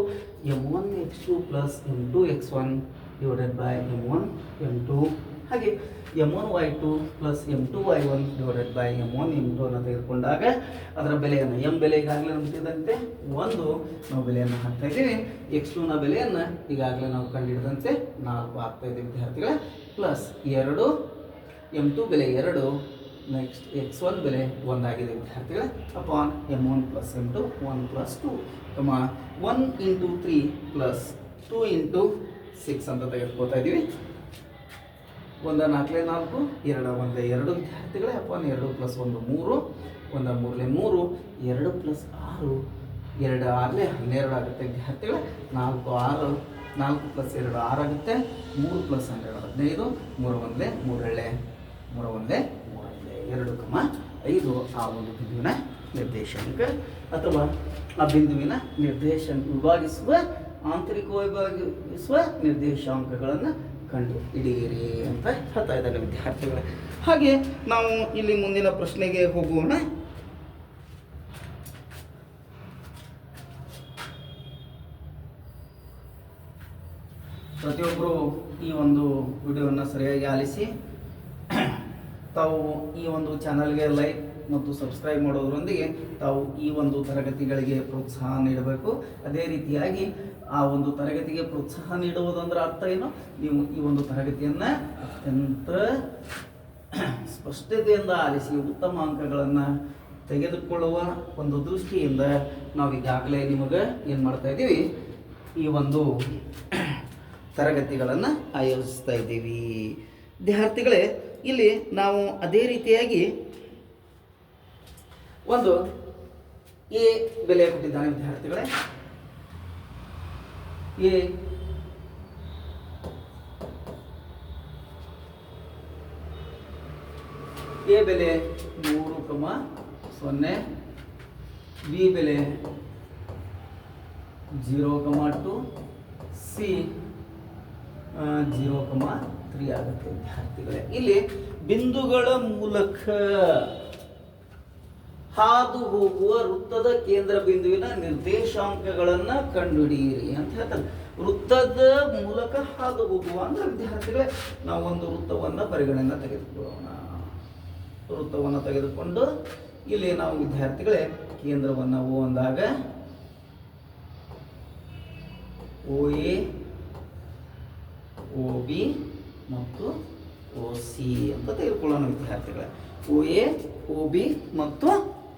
m1 x2 plus m2 x1 divided by m1 m2 ಹಾಗೆ m1 y2 plus m2 y1 divided by m1 m2 ಅನ್ನು ತೆಗೆದುಕೊಂಡಾಗ ಅದರ ಬೆಲೆಯನ್ನು m ಬೆಲೆ ಈಗಾಗಲೇ ನಮ್ಗೆ 1 ನಾವು ಬೆಲೆಯನ್ನು ಹಾಕ್ತಾ ಇದ್ದೀವಿ. x2ನ ಬೆಲೆಯನ್ನು ಈಗಾಗಲೇ ನಾವು ಕಂಡುಹಿಡಿದಂತೆ 4 ಆಗ್ತಾ ಇದ್ದೀವಿ ವಿದ್ಯಾರ್ಥಿಗಳೇ. ಪ್ಲಸ್ 2 m2 ಬೆಲೆ 2 ನೆಕ್ಸ್ಟ್ x1 ಬೆಲೆ 1 ಆಗಿದೆ ವಿದ್ಯಾರ್ಥಿಗಳೇ. Upon m1 plus m2 1 plus 2 1 into 3 plus 2 into 6 ಅಂತ ತೆಗೆದುಕೊಳ್ತಾ ಇದ್ದೀವಿ. 1 4 4 2 1 2 ವಿದ್ಯಾರ್ಥಿಗಳೇ. ಅಪಾನ್ 2 ಪ್ಲಸ್ 1 3 1 3 3 2 ಪ್ಲಸ್ 6 2 6 12 ಆಗುತ್ತೆ ವಿದ್ಯಾರ್ಥಿಗಳೇ. 4 6 4 ಪ್ಲಸ್ 2 6 ಆಗುತ್ತೆ. 3 ಪ್ಲಸ್ 12 15 3 1 3 3 1 2,5 ಆ ಒಂದು ಬಿಂದುವಿನ ನಿರ್ದೇಶಾಂಕ ಅಥವಾ ಆ ಬಿಂದುವಿನ ವಿಭಾಗಿಸುವ ಆಂತರಿಕ ವಿಭಾಗಿಸುವ ನಿರ್ದೇಶಾಂಕಗಳನ್ನು ಕಂಡು ಹಿಡಿಯಿರಿ ಅಂತ ಹೇಳ್ತಾ ಇದ್ದಾರೆ ವಿದ್ಯಾರ್ಥಿಗಳೇ. ಹಾಗೆ ನಾವು ಇಲ್ಲಿ ಮುಂದಿನ ಪ್ರಶ್ನೆಗೆ ಹೋಗೋಣ. ಪ್ರತಿಯೊಬ್ಬರು ಈ ಒಂದು ವಿಡಿಯೋವನ್ನು ಸರಿಯಾಗಿ ಆಲಿಸಿ ತಾವು ಈ ಒಂದು ಚಾನಲ್ಗೆ ಲೈಕ್ ಮತ್ತು ಸಬ್ಸ್ಕ್ರೈಬ್ ಮಾಡೋದರೊಂದಿಗೆ ತಾವು ಈ ಒಂದು ತರಗತಿಗಳಿಗೆ ಪ್ರೋತ್ಸಾಹ ನೀಡಬೇಕು. ಅದೇ ರೀತಿಯಾಗಿ ಆ ಒಂದು ತರಗತಿಗೆ ಪ್ರೋತ್ಸಾಹ ನೀಡುವುದಂದ್ರೆ ಅರ್ಥ ಏನು, ನೀವು ಈ ಒಂದು ತರಗತಿಯನ್ನು ಅತ್ಯಂತ ಸ್ಪಷ್ಟತೆಯಿಂದ ಆಲಿಸಿ ಉತ್ತಮ ಅಂಕಗಳನ್ನು ತೆಗೆದುಕೊಳ್ಳುವ ಒಂದು ದೃಷ್ಟಿಯಿಂದ ನಾವು ಈಗಾಗಲೇ ನಿಮಗೆ ಏನು ಮಾಡ್ತಾ ಇದ್ದೀವಿ, ಈ ಒಂದು ತರಗತಿಗಳನ್ನು ಆಯೋಜಿಸ್ತಾ ಇದ್ದೀವಿ ವಿದ್ಯಾರ್ಥಿಗಳೇ. ಇಲ್ಲಿ ನಾವು ಅದೇ ರೀತಿಯಾಗಿ ಒಂದು ಎ ಬೆಲೆ ಕೊಟ್ಟಿದ್ದಾನೆ ವಿದ್ಯಾರ್ಥಿಗಳೇ. ಎ ಬೆಲೆ 3,0, ಬಿ ಬೆಲೆ 0,2, ಸಿ 0,3 ಆಗುತ್ತೆ ವಿದ್ಯಾರ್ಥಿಗಳೇ. ಇಲ್ಲಿ ಬಿಂದುಗಳ ಮೂಲಕ ಹಾದು ಹೋಗುವ ವೃತ್ತದ ಕೇಂದ್ರ ಬಿಂದುವಿನ ನಿರ್ದೇಶಾಂಕಗಳನ್ನು ಕಂಡುಹಿಡಿಯಿರಿ ಅಂತ ಹೇಳ್ತಾರೆ. ವೃತ್ತದ ಮೂಲಕ ಹಾದು ಹೋಗುವ ಅಂದ್ರೆ ವಿದ್ಯಾರ್ಥಿಗಳೇ ನಾವು ಒಂದು ವೃತ್ತವನ್ನು ಪರಿಗಣನೆ ತೆಗೆದುಕೊಳ್ಳೋಣ. ವೃತ್ತವನ್ನು ತೆಗೆದುಕೊಂಡು ಇಲ್ಲಿ ನಾವು ವಿದ್ಯಾರ್ಥಿಗಳೇ ಕೇಂದ್ರವನ್ನು ಓ ಅಂದಾಗ ಓ ಎ, ಓ ಬಿ ಮತ್ತು ಓ ಸಿ ಅಂತ ತೆಗೆದುಕೊಳ್ಳೋಣ ವಿದ್ಯಾರ್ಥಿಗಳೇ. ಓ ಎ, ಓ ಬಿ ಮತ್ತು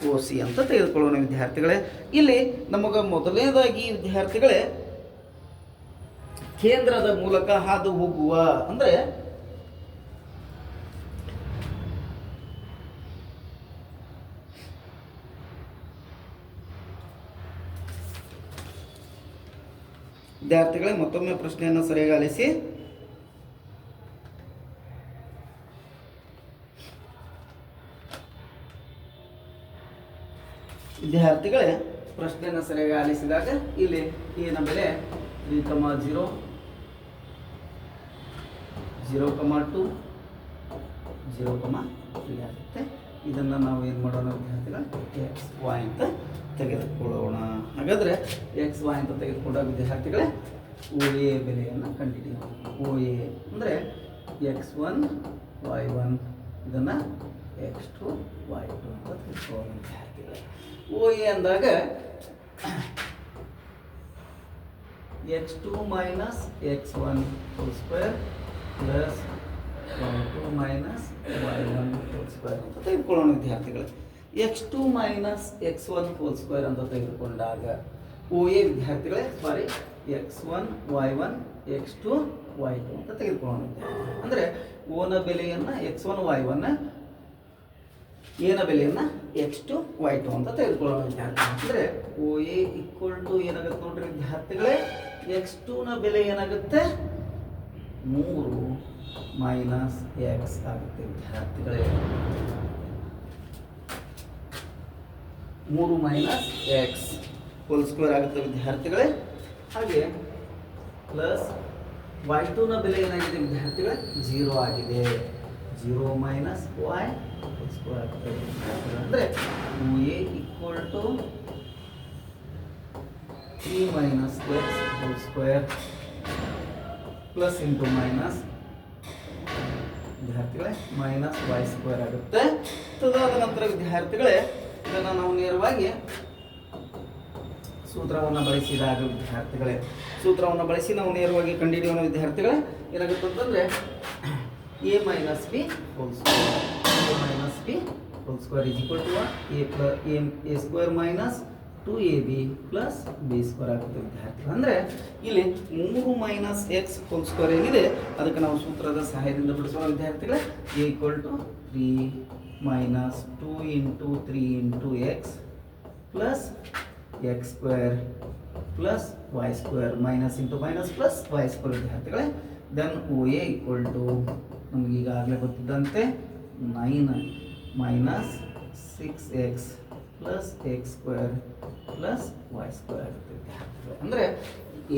ಓ ಸಿ ಅಂತ ತೆಗೆದುಕೊಳ್ಳೋಣ ವಿದ್ಯಾರ್ಥಿಗಳೇ. ಇಲ್ಲಿ ನಮಗೆ ಮೊದಲನೇದಾಗಿ ವಿದ್ಯಾರ್ಥಿಗಳೇ ಕೇಂದ್ರದ ಮೂಲಕ ಹಾದು ಹೋಗುವ ಅಂದ್ರೆ ವಿದ್ಯಾರ್ಥಿಗಳೇ ಮತ್ತೊಮ್ಮೆ ಪ್ರಶ್ನೆಯನ್ನು ಸರಿಯಾಗಿ ಆಲಿಸಿ. ವಿದ್ಯಾರ್ಥಿಗಳೇ ಪ್ರಶ್ನೆಯನ್ನು ಸರಿಯಾಗಿ ಆಲಿಸಿದಾಗ ಇಲ್ಲಿ ಎನ ಬೆಲೆ 3,0, 0,2 0,3 ಆಗುತ್ತೆ. ಇದನ್ನು ನಾವು ಏನು ಮಾಡೋಣ ವಿದ್ಯಾರ್ಥಿಗಳ ಎಕ್ಸ್ ವೈ ಅಂತ ತೆಗೆದುಕೊಳ್ಳೋಣ. ಹಾಗಾದರೆ ಎಕ್ಸ್ ವೈ ಅಂತ ತೆಗೆದುಕೊಂಡ ವಿದ್ಯಾರ್ಥಿಗಳೇ ಓ ಎ ಬೆಲೆಯನ್ನು ಕಂಡುಹಿಡಿಯೋಣ. ಓ ಎ ಅಂದರೆ x1 y1 ಇದನ್ನು x2 y2 ಅಂತ ತೆಗೆದುಕೊಳ್ಳೋಣ ವಿದ್ಯಾರ್ಥಿಗಳೇ. ಓ ಎ ಅಂದಾಗ x2 minus x1 hole square plus y2 minus y1 whole square ಅಂತ ತೆಗೆದುಕೊಳ್ಳೋಣ ವಿದ್ಯಾರ್ಥಿಗಳೇ. x2 minus x1 whole square ಅಂತ ತೆಗೆದುಕೊಂಡಾಗ ಓ ಎ ವಿದ್ಯಾರ್ಥಿಗಳೇ x1 y1 x2 y2 ಅಂತ ತೆಗೆದುಕೊಳ್ಳೋಣ. ಅಂದರೆ ಓನ ಬೆಲೆಯನ್ನು x1 y1 ಎನ ಬೆಲೆಯನ್ನು x2 y2 ಅಂತ ತೆಗೆದುಕೊಳ್ಳೋಣ ವಿದ್ಯಾರ್ಥಿ. ಅಂದರೆ ಓ ಎ ಈಕ್ವಲ್ ಟು ಏನಾಗುತ್ತೆ ನೋಡ್ರಿ ವಿದ್ಯಾರ್ಥಿಗಳೇ, x2 ನ ಬೆಲೆ ಏನಾಗುತ್ತೆ 3 ಮೈನಸ್ ಎಕ್ಸ್ ಆಗುತ್ತೆ ವಿದ್ಯಾರ್ಥಿಗಳೇ. 3 ಮೈನಸ್ ಎಕ್ಸ್ ಹೋಲ್ ಸ್ಕ್ವೇರ್ ಆಗುತ್ತೆ ವಿದ್ಯಾರ್ಥಿಗಳೇ. ಹಾಗೆ ಪ್ಲಸ್ y2 ನ ಬೆಲೆ ಏನಾಗಿದೆ ವಿದ್ಯಾರ್ಥಿಗಳೇ 0 ಆಗಿದೆ. 0 ಮೈನಸ್ y ಹೋಲ್ ಸ್ಕ್ವೇರ್ ಆಗುತ್ತೆ ವಿದ್ಯಾರ್ಥಿಗಳೇ. ಅಂದರೆ O A equal to 3 minus x whole square plus into minus ವಿದ್ಯಾರ್ಥಿಗಳೇ ಮೈನಸ್ ವೈ ಸ್ಕ್ವೇರ್ ಆಗುತ್ತೆ. ತದಾದ ನಂತರ ವಿದ್ಯಾರ್ಥಿಗಳೇ ಇದನ್ನು ನಾವು ನೇರವಾಗಿ ಸೂತ್ರವನ್ನು ಬಳಸಿದಾಗ ವಿದ್ಯಾರ್ಥಿಗಳೇ ಸೂತ್ರವನ್ನು ಬಳಸಿ ನಾವು ನೇರವಾಗಿ ಕಂಡುಹಿಡಿಯೋಣ ವಿದ್ಯಾರ್ಥಿಗಳೇ. ಏನಾಗುತ್ತೆ ಅಂತಂದರೆ a minus b whole square whole square is equal to a square minus 2ab plus b square ಆಗುತ್ತೆ ವಿದ್ಯಾರ್ಥಿಗಳು. ಅಂದರೆ ಇಲ್ಲಿ 3 ಮೈನಸ್ ಎಕ್ಸ್ ಹೋಲ್ ಸ್ಕ್ವೇರ್ ಏನಿದೆ ಅದಕ್ಕೆ ನಾವು ಸೂತ್ರದ ಸಹಾಯದಿಂದ ಬಿಡಿಸೋಣ ವಿದ್ಯಾರ್ಥಿಗಳೇ. A equal to 3 minus 2 into 3 into X plus X square plus Y square minus into minus plus Y square ವಿದ್ಯಾರ್ಥಿಗಳೇ. Then O A equal to ನಮ್ಗೆ ಈಗಾಗಲೇ ಗೊತ್ತಿದ್ದಂತೆ 9 minus 6x plus X square plus Y square ಆಗುತ್ತೆ ವಿದ್ಯಾರ್ಥಿಗಳೇ. ಅಂದರೆ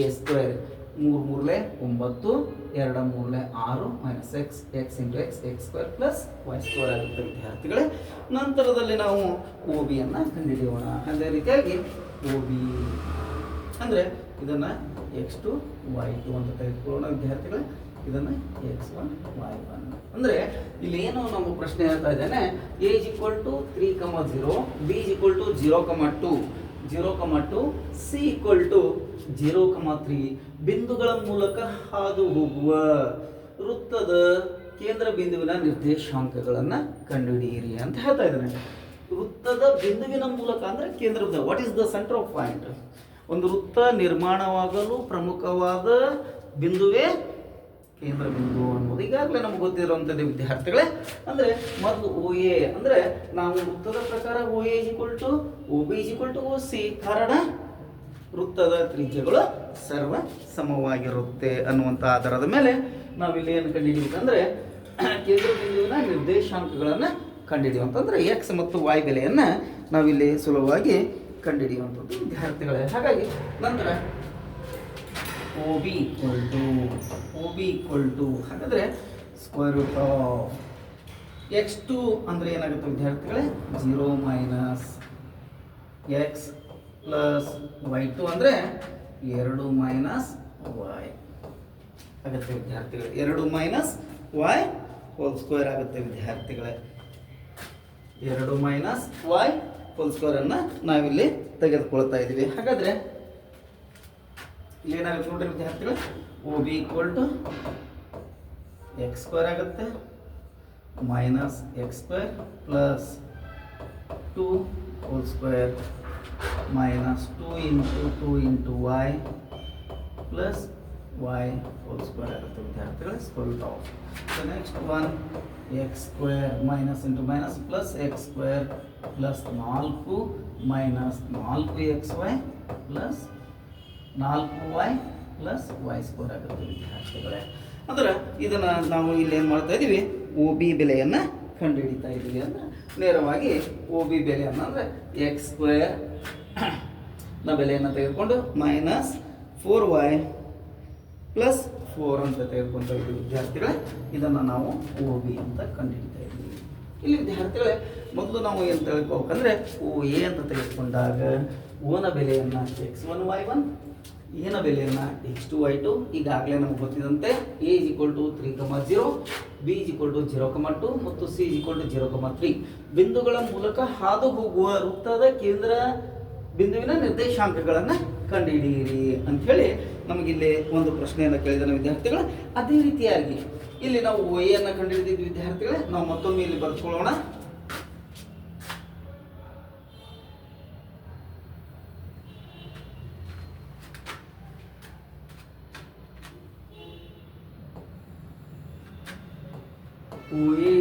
A square 3 ಮೂರಲೆ 9 2 ಮೂರಲೆ 6 minus X into X square plus Y square ಆಗುತ್ತೆ ವಿದ್ಯಾರ್ಥಿಗಳೇ. ನಂತರದಲ್ಲಿ ನಾವು ಓ ಬಿಯನ್ನು ಕಂಡುಹಿಡಿಯೋಣ. ಅದೇ ರೀತಿಯಾಗಿ ಓ ಬಿ ಅಂದರೆ ಇದನ್ನು x2 y2 ಅಂತ ತೆಗೆದುಕೊಳ್ಳೋಣ ವಿದ್ಯಾರ್ಥಿಗಳೇ. ಇದನ್ನು x1 y1 ಅಂದರೆ ಇಲ್ಲಿ ಏನು ನಮ್ಮ ಪ್ರಶ್ನೆ ಹೇಳ್ತಾ ಇದ್ದೇನೆ, a is equal to 3,0, b is equal to 0,2, 0,2, c equal to 0,3 ಬಿಂದುಗಳ ಮೂಲಕ ಹಾದು ಹೋಗುವ ವೃತ್ತದ ಕೇಂದ್ರ ಬಿಂದುವಿನ ನಿರ್ದೇಶಾಂಕಗಳನ್ನು ಕಂಡುಹಿಡಿಯಿರಿ ಅಂತ ಹೇಳ್ತಾ ಇದ್ದಾನೆ. ವೃತ್ತದ ಬಿಂದುವಿನ ಮೂಲಕ ಅಂದರೆ ಕೇಂದ್ರ ಬಿಂದು, what is the centre of point. ಒಂದು ವೃತ್ತ ನಿರ್ಮಾಣವಾಗಲು ಪ್ರಮುಖವಾದ ಬಿಂದುವೇ ಕೇಂದ್ರ ಬಿಂದು ಅನ್ನೋದು ಈಗಾಗಲೇ ನಮ್ಗೆ ಗೊತ್ತಿರುವಂಥದ್ದು ವಿದ್ಯಾರ್ಥಿಗಳೇ. ಅಂದರೆ ಮೊದಲು ಓ ಎ ಅಂದರೆ ನಾವು ವೃತ್ತದ ಪ್ರಕಾರ O A is equal to O B is equal to O C. ಕಾರಣ ವೃತ್ತದ ತ್ರಿಜ್ಯಗಳು ಸರ್ವ ಸಮವಾಗಿರುತ್ತೆ ಅನ್ನುವಂಥ ಆಧಾರದ ಮೇಲೆ ನಾವಿಲ್ಲಿ ಏನು ಕಂಡುಹಿಡಿಬೇಕಂದ್ರೆ ಕೇಂದ್ರ ಬಿಂದುವಿನ ನಿರ್ದೇಶಾಂಕಗಳನ್ನು ಕಂಡುಹಿಡಿಯುವಂತಂದ್ರೆ ಎಕ್ಸ್ ಮತ್ತು ವೈ ಬೆಲೆಯನ್ನು ನಾವಿಲ್ಲಿ ಸುಲಭವಾಗಿ ಕಂಡುಹಿಡಿಯುವಂಥದ್ದು ವಿದ್ಯಾರ್ಥಿಗಳೇ. ಹಾಗಾಗಿ ನಂತರ ಓ ಬಿ ಈಕ್ವಲ್ ಟು ಹಾಗಾದರೆ ಸ್ಕ್ವೇರ್ ರೂಟ್ ಆಫ್ x2 ಅಂದರೆ ಏನಾಗುತ್ತೆ ವಿದ್ಯಾರ್ಥಿಗಳೇ 0 ಮೈನಸ್ ಎಕ್ಸ್ ಪ್ಲಸ್ y2 ಅಂದರೆ 2 ಮೈನಸ್ ವೈ ಆಗುತ್ತೆ ವಿದ್ಯಾರ್ಥಿಗಳೇ. 2 ಮೈನಸ್ ವೈ ಹೋಲ್ ಸ್ಕ್ವೇರ್ ಆಗುತ್ತೆ ವಿದ್ಯಾರ್ಥಿಗಳೇ. 2 ಮೈನಸ್ ವೈ ಹೋಲ್ ಸ್ಕ್ವೇರನ್ನು ನಾವಿಲ್ಲಿ ತೆಗೆದುಕೊಳ್ತಾ ಇದ್ದೀವಿ. ಹಾಗಾದರೆ ಏನಾಗುತ್ತೆ ನೋಡ್ರಿ ವಿದ್ಯಾರ್ಥಿಗಳು, O B equal to X square ಆಗುತ್ತೆ minus X square plus 2 whole square minus 2 into 2 into Y plus Y whole square ಆಗುತ್ತೆ ವಿದ್ಯಾರ್ಥಿಗಳು. Square root of next one X square minus into minus plus X square plus 4 minus 4xy plus 4y plus Y square ಆಗುತ್ತೆ ವಿದ್ಯಾರ್ಥಿಗಳೇ. ಅಂದ್ರೆ ಇದನ್ನು ನಾವು ಇಲ್ಲಿ ಏನು ಮಾಡ್ತಾ ಇದ್ದೀವಿ, ಓ ಬಿ ಬೆಲೆಯನ್ನು ಕಂಡುಹಿಡಿತಾ ಇದ್ದೀವಿ. ಅಂದರೆ ನೇರವಾಗಿ ಓ ಬಿ ಬೆಲೆಯನ್ನು ಅಂದರೆ ಎಕ್ಸ್ ಸ್ಕ್ವೇರ್ ನ ಬೆಲೆಯನ್ನು ತೆಗೆದುಕೊಂಡು ಮೈನಸ್ 4y ಪ್ಲಸ್ 4 ಅಂತ ತೆಗೆದುಕೊಂತ ಇದ್ದೀವಿ ವಿದ್ಯಾರ್ಥಿಗಳೇ. ಇದನ್ನು ನಾವು ಒ ಬಿ ಅಂತ ಕಂಡುಹಿಡಿತಾ ಇದ್ದೀವಿ. ಇಲ್ಲಿ ವಿದ್ಯಾರ್ಥಿಗಳೇ ಮೊದಲು ನಾವು ಏನು ತಿಳ್ಕೊಬೇಕಂದ್ರೆ ಓ ಎ ಅಂತ ತೆಗೆದುಕೊಂಡಾಗ ಓನ ಬೆಲೆಯನ್ನು x1y1, ಎನ ಬೆಲೆಯನ್ನು x2y2, ಈಗಾಗಲೇ ನಮಗೆ ಗೊತ್ತಿದಂತೆ a = 3,0, b = 0,2 ಮತ್ತು c = 0,3 ಬಿಂದುಗಳ ಮೂಲಕ ಹಾದು ಹೋಗುವ ವೃತ್ತದ ಕೇಂದ್ರ ಬಿಂದುವಿನ ನಿರ್ದೇಶಾಂಕಗಳನ್ನು ಕಂಡುಹಿಡಿಯಿರಿ ಅಂಥೇಳಿ ನಮಗಿಲ್ಲಿ ಒಂದು ಪ್ರಶ್ನೆಯನ್ನು ಕೇಳಿದ ವಿದ್ಯಾರ್ಥಿಗಳು. ಅದೇ ರೀತಿಯಾಗಿ ಇಲ್ಲಿ ನಾವು ಒ ಎನ್ನು ಕಂಡುಹಿಡಿದಿದ್ದ ವಿದ್ಯಾರ್ಥಿಗಳೇ, ನಾವು ಮತ್ತೊಮ್ಮೆ ಇಲ್ಲಿ ಬರ್ಕೊಳ್ಳೋಣ. ಓ ಎ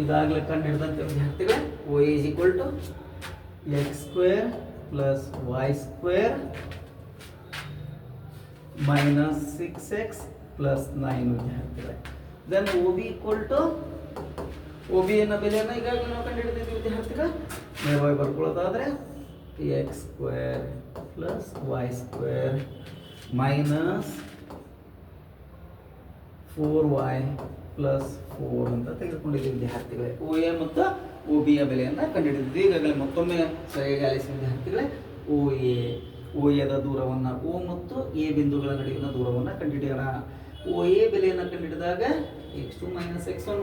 ಈಗಾಗಲೇ ಕಂಡುಹಿಡಿದಂತೆ ವಿದ್ಯಾರ್ಥಿಗಳೇ, ಓ ಎ x² + y² - 6x + 9 ವಿದ್ಯಾರ್ಥಿಗಳೇ. ದೆನ್ ಒ ಬಿ ನ ಬೆಲೆಯನ್ನು ಈಗಾಗಲೇ ನಾವು ಕಂಡುಹಿಡಿದಿದ್ದೀವಿ ವಿದ್ಯಾರ್ಥಿಗಳೇ. ನೇರವಾಗಿ ಬರ್ಕೊಳ್ಳೋದಾದ್ರೆ x² + y² - 4y + 4 ಅಂತ ತೆಗೆದುಕೊಂಡಿದ್ದೀವಿ ವಿದ್ಯಾರ್ಥಿಗಳೇ. ಓ ಎ ಮತ್ತು ಒ ಬಿ ಯ ಬೆಲೆಯನ್ನು ಕಂಡುಹಿಡಿದಿದ್ದೀವಿ. ಈಗಾಗಲೇ ಮತ್ತೊಮ್ಮೆ ಸರಿಯಾಗಿ ಆಲಿಸಿ ವಿದ್ಯಾರ್ಥಿಗಳೇ. ಓ ಎದ ದೂರವನ್ನು ಓ ಮತ್ತು ಎ ಬಿಂದುಗಳ ನಡುವಿನ ದೂರವನ್ನು ಕಂಡುಹಿಡಿಯೋಣ. ಓ ಎ ಬೆಲೆಯನ್ನು ಕಂಡುಹಿಡಿದಾಗ x2 - x1²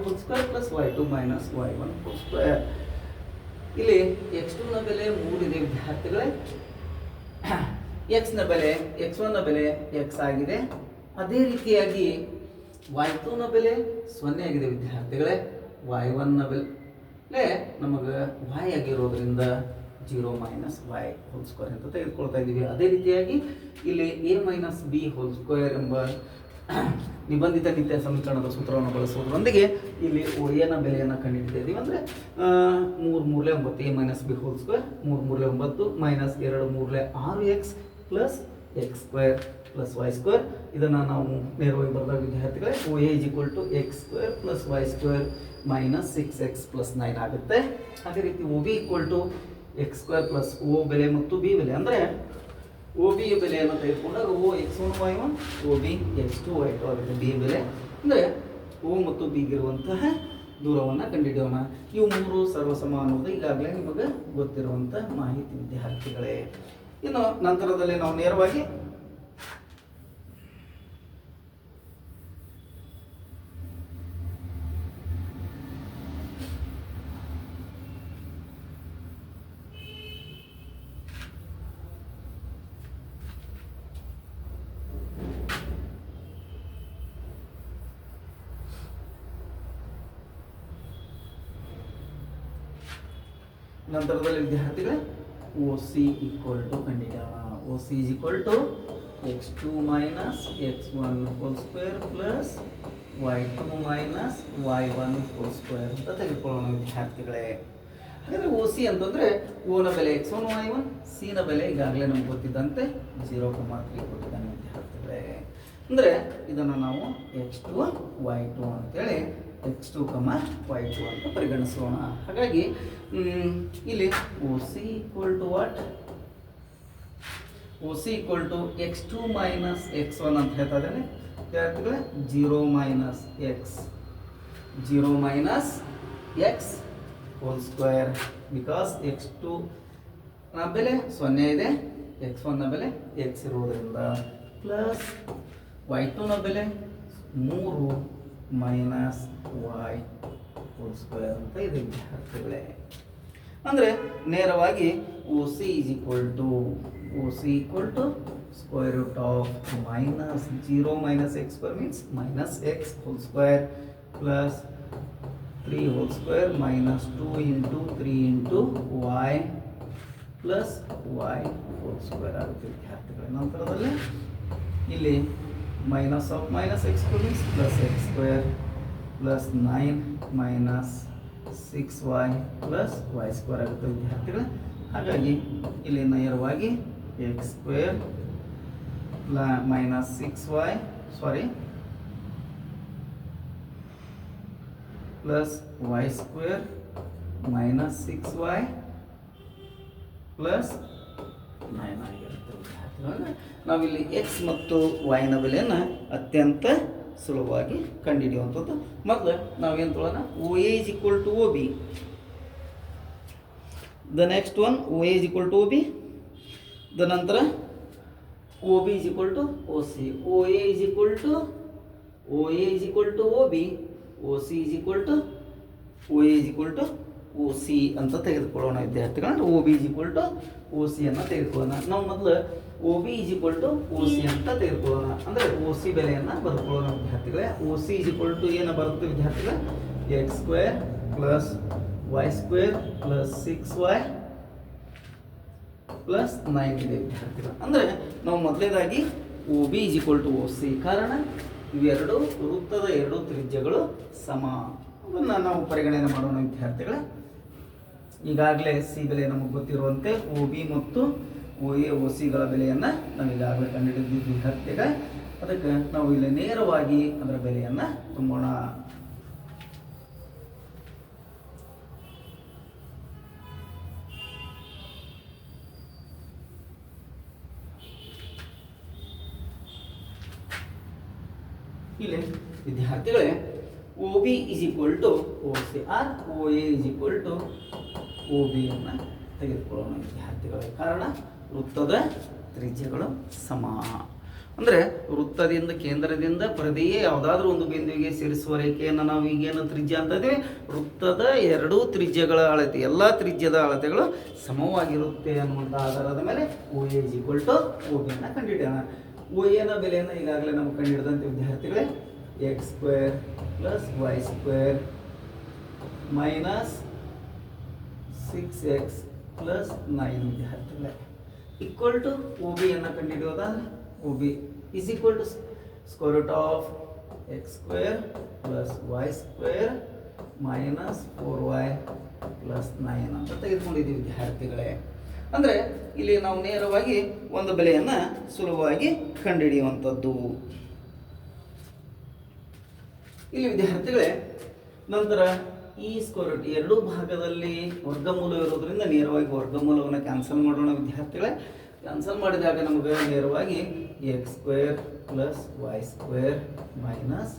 + y2 - y1². ಇಲ್ಲಿ x2 ನ ಬೆಲೆ 3 ಇದೆ ವಿದ್ಯಾರ್ಥಿಗಳೇ. x1ನ ಬೆಲೆ x ಆಗಿದೆ. ಅದೇ ರೀತಿಯಾಗಿ y2 ನ ಬೆಲೆ 0 ಆಗಿದೆ ವಿದ್ಯಾರ್ಥಿಗಳೇ. y1 ನ ಬೆಲೆ ನಮಗೆ y ಆಗಿರೋದ್ರಿಂದ 0 - y² ಅಂತ ತೆಗೆದುಕೊಳ್ತಾ ಇದ್ದೀವಿ. ಅದೇ ರೀತಿಯಾಗಿ ಇಲ್ಲಿ a - b² ಎಂಬ ನಿಬಂಧಿತ ನಿತ್ಯ ಸಮೀಕರಣದ ಸೂತ್ರವನ್ನು ಬಳಸುವುದರೊಂದಿಗೆ ಇಲ್ಲಿ ಓ ಎನ ಬೆಲೆಯನ್ನು ಕಂಡುಹಿಡಿತಾ ಇದ್ದೀವಿ. ಅಂದರೆ 3 3 9 a - b² 3 3 9 - 2 3 6x + x² + y². ಇದನ್ನು ನಾವು ನೇರವಾಗಿ ಬರೆದಾಗ ವಿದ್ಯಾರ್ಥಿಗಳೇ ಓ ಎ = x² + y² - 6x + 9 ಆಗುತ್ತೆ. ಅದೇ ರೀತಿ ಒ ಬಿ = x² + ಓ ಬೆಲೆ ಮತ್ತು ಬಿ ಬೆಲೆ, ಅಂದರೆ ಒ ಬಿ ಯ ಬೆಲೆಯನ್ನು ತೆಗೆದುಕೊಂಡಾಗ ಓ x1y1, ಒ ಬಿ x2y2 ಆಗುತ್ತೆ. ಬಿ ಬೆಲೆ ಅಂದರೆ ಓ ಮತ್ತು ಬಿಗಿರುವಂತಹ ದೂರವನ್ನು ಕಂಡುಹಿಡಿಯೋಣ. ಇವು 3 ಸರ್ವಸಮ ಅನ್ನೋದು ಈಗಾಗಲೇ ನಿಮಗೆ ಗೊತ್ತಿರುವಂಥ ಮಾಹಿತಿ ವಿದ್ಯಾರ್ಥಿಗಳೇ. ಇನ್ನು ನಂತರದಲ್ಲಿ ನಾವು ನೇರವಾಗಿ ವಿದ್ಯಾರ್ಥಿಗಳೇ ಓ ಸಿ ಕಂಡುಹಿಡಿಯೋಣ. O C = x2 - x1² + y2 - y1² ಅಂತ ತೆಗೆದುಕೊಳ್ಳೋಣ ವಿದ್ಯಾರ್ಥಿಗಳೇ. ಹಾಗಾದರೆ ಓ ಸಿ ಅಂತಂದರೆ ಓನ ಬೆಲೆ x1y1, ಸಿ ನ ಬೆಲೆ ಈಗಾಗಲೇ ನಮ್ಗೆ ಗೊತ್ತಿದ್ದಂತೆ 0,3 ಕೊಟ್ಟಿದ್ದಾನೆ ವಿದ್ಯಾರ್ಥಿಗಳೇ. ಅಂದರೆ ಇದನ್ನು ನಾವು x2 y2 ಅಂತೇಳಿ x2, y2 ಅಂತ ಪರಿಗಣಿಸೋಣ. ಹಾಗಾಗಿ ಇಲ್ಲಿ O C what? O C x2 - x1 ಅಂತ ಹೇಳ್ತಾ ಇದ್ದಾನೆ ವಿದ್ಯಾರ್ಥಿಗಳೇ. 0 - x² ಬಿಕಾಸ್ x2 ನ ಬೆಲೆ 0 ಇದೆ, x1 ನ ಬೆಲೆ x ಇರುವುದರಿಂದ, ಪ್ಲಸ್ y2 ನ ಬೆಲೆ 3 - y² ಅಂತ ಇದೆ ವಿದ್ಯಾರ್ಥಿಗಳೇ. ಅಂದರೆ ನೇರವಾಗಿ O C = √(-0 - x² means -x² plus 3² -2 × 3 × y plus y² ಆಗುತ್ತೆ ವಿದ್ಯಾರ್ಥಿಗಳೇ. ನಂತರದಲ್ಲಿ ಇಲ್ಲಿ -(-x² means +x² plus 9 - 6y plus y² ಆಗುತ್ತೆ ವಿದ್ಯಾರ್ಥಿಗಳೇ. ಹಾಗಾಗಿ ಇಲ್ಲಿ ನೇರವಾಗಿ x² - 6y plus y² - 6y plus 9 ಆಗಿರುತ್ತೆ ವಿದ್ಯಾರ್ಥಿಗಳೇ. ವಿದ್ಯಾರ್ಥಿಗಳಂದರೆ ನಾವಿಲ್ಲಿ ಎಕ್ಸ್ ಮತ್ತು ವೈನ ಬೆಲೆಯನ್ನು ಅತ್ಯಂತ ಸುಲಭವಾಗಿ ಕಂಡುಹಿಡಿಯುವಂಥದ್ದು. ಮೊದಲು ನಾವೇನು ತೊಗೊಳ್ಳೋಣ, O A is equal to O B. The next one O A is equal to O B. The ನಂತರ O B is equal to O C. O A is equal to O B. O C is equal to O A is equal to O C ಅಂತ ತೆಗೆದುಕೊಳ್ಳೋಣ ವಿದ್ಯಾರ್ಥಿಗಳು. ಅಂದರೆ O B is equal to O C ಅನ್ನು ತೆಗೆದುಕೊಳ್ಳೋಣ. ನಾವು ಮೊದಲು O B is equal to O C ಅಂತ ತೆಗೆದುಕೊಳ್ಳೋಣ. ಅಂದರೆ ಓ ಸಿ ಬೆಲೆಯನ್ನು ಬರೆದುಕೊಳ್ಳೋಣ ವಿದ್ಯಾರ್ಥಿಗಳೇ. O C is equal to ಏನು ಬರುತ್ತೆ ವಿದ್ಯಾರ್ಥಿಗಳೇ, X square plus Y square plus 6y plus 9 ಇದೆ ವಿದ್ಯಾರ್ಥಿಗಳು. ಅಂದರೆ ನಾವು ಮೊದಲನೇದಾಗಿ O B is equal to O C, ಕಾರಣ ಇವೆರಡು ವೃತ್ತದ ಎರಡು ತ್ರಿಜ್ಯಗಳು ಸಮ, ಅದನ್ನು ನಾವು ಪರಿಗಣನೆ ಮಾಡೋಣ ವಿದ್ಯಾರ್ಥಿಗಳೇ. ಈಗಾಗಲೇ ಸಿ ಬೆಲೆ ನಮಗೆ ಗೊತ್ತಿರುವಂತೆ ಓ ಬಿ ಮತ್ತು ಓ ಎ ಓ ಸಿಗಳ ಬೆಲೆಯನ್ನು ನಾವು ಈಗಾಗಲೇ ಕಂಡುಹಿಡಿದಿದ್ದೀವಿ ವಿದ್ಯಾರ್ಥಿಗಳೇ. ಅದಕ್ಕೆ ನಾವು ಇಲ್ಲಿ ನೇರವಾಗಿ ಅದರ ಬೆಲೆಯನ್ನು ತುಂಬೋಣ. ಇಲ್ಲಿ ವಿದ್ಯಾರ್ಥಿಗಳೇ O B is equal to O C or O A is equal to O B ಅನ್ನು ತೆಗೆದುಕೊಳ್ಳೋಣ ವಿದ್ಯಾರ್ಥಿಗಳೇ. ಕಾರಣ ವೃತ್ತದ ತ್ರಿಜ್ಯಗಳು ಸಮ. ಅಂದರೆ ವೃತ್ತದಿಂದ ಕೇಂದ್ರದಿಂದ ಪರಿಧಿಯೇ ಯಾವುದಾದ್ರೂ ಒಂದು ಬಿಂದುವಿಗೆ ಸೇರಿಸುವ ರೇಖೆಯನ್ನು ನಾವು ಈಗೇನು ತ್ರಿಜ್ಯ ಅಂತ ಇದ್ದೀವಿ, ವೃತ್ತದ ಎರಡೂ ತ್ರಿಜ್ಯಗಳ ಅಳತೆ, ಎಲ್ಲ ತ್ರಿಜ್ಯದ ಅಳತೆಗಳು ಸಮವಾಗಿರುತ್ತೆ ಅನ್ನುವಂಥ ಆಧಾರದ ಮೇಲೆ O A is equal to O ಬಿಯನ್ನು ಕಂಡುಹಿಡಿಯೋಣ. ಓ ಎನ ಬೆಲೆಯನ್ನು ಈಗಾಗಲೇ ನಾವು ಕಂಡುಹಿಡಿದಂತೆ ವಿದ್ಯಾರ್ಥಿಗಳೇ, X square plus Y square minus 6x plus 9 ವಿದ್ಯಾರ್ಥಿಗಳೇ ಈಕ್ವಲ್ ಟು ಓ ಬಿಯನ್ನು ಕಂಡುಹಿಡಿಯೋದಾದ್ರೆ O B is equal to square root of X square plus Y square minus 4y plus 9 ಅಂತ ತೆಗೆದುಕೊಂಡಿದ್ದೀವಿ ವಿದ್ಯಾರ್ಥಿಗಳೇ. ಅಂದರೆ ಇಲ್ಲಿ ನಾವು ನೇರವಾಗಿ ಒಂದು ಬೆಲೆಯನ್ನು ಸುಲಭವಾಗಿ ಕಂಡುಹಿಡಿಯುವಂಥದ್ದು. ಇಲ್ಲಿ ವಿದ್ಯಾರ್ಥಿಗಳೇ ನಂತರ ಈ ಸ್ಕ್ವೇರ್ ರೂಟ್ ಎರಡೂ ಭಾಗದಲ್ಲಿ ವರ್ಗಮೂಲ ಇರೋದ್ರಿಂದ ನೇರವಾಗಿ ವರ್ಗಮೂಲವನ್ನು ಕ್ಯಾನ್ಸಲ್ ಮಾಡೋಣ ವಿದ್ಯಾರ್ಥಿಗಳೇ. ಕ್ಯಾನ್ಸಲ್ ಮಾಡಿದಾಗ ನಮಗೆ ನೇರವಾಗಿ X square plus Y square minus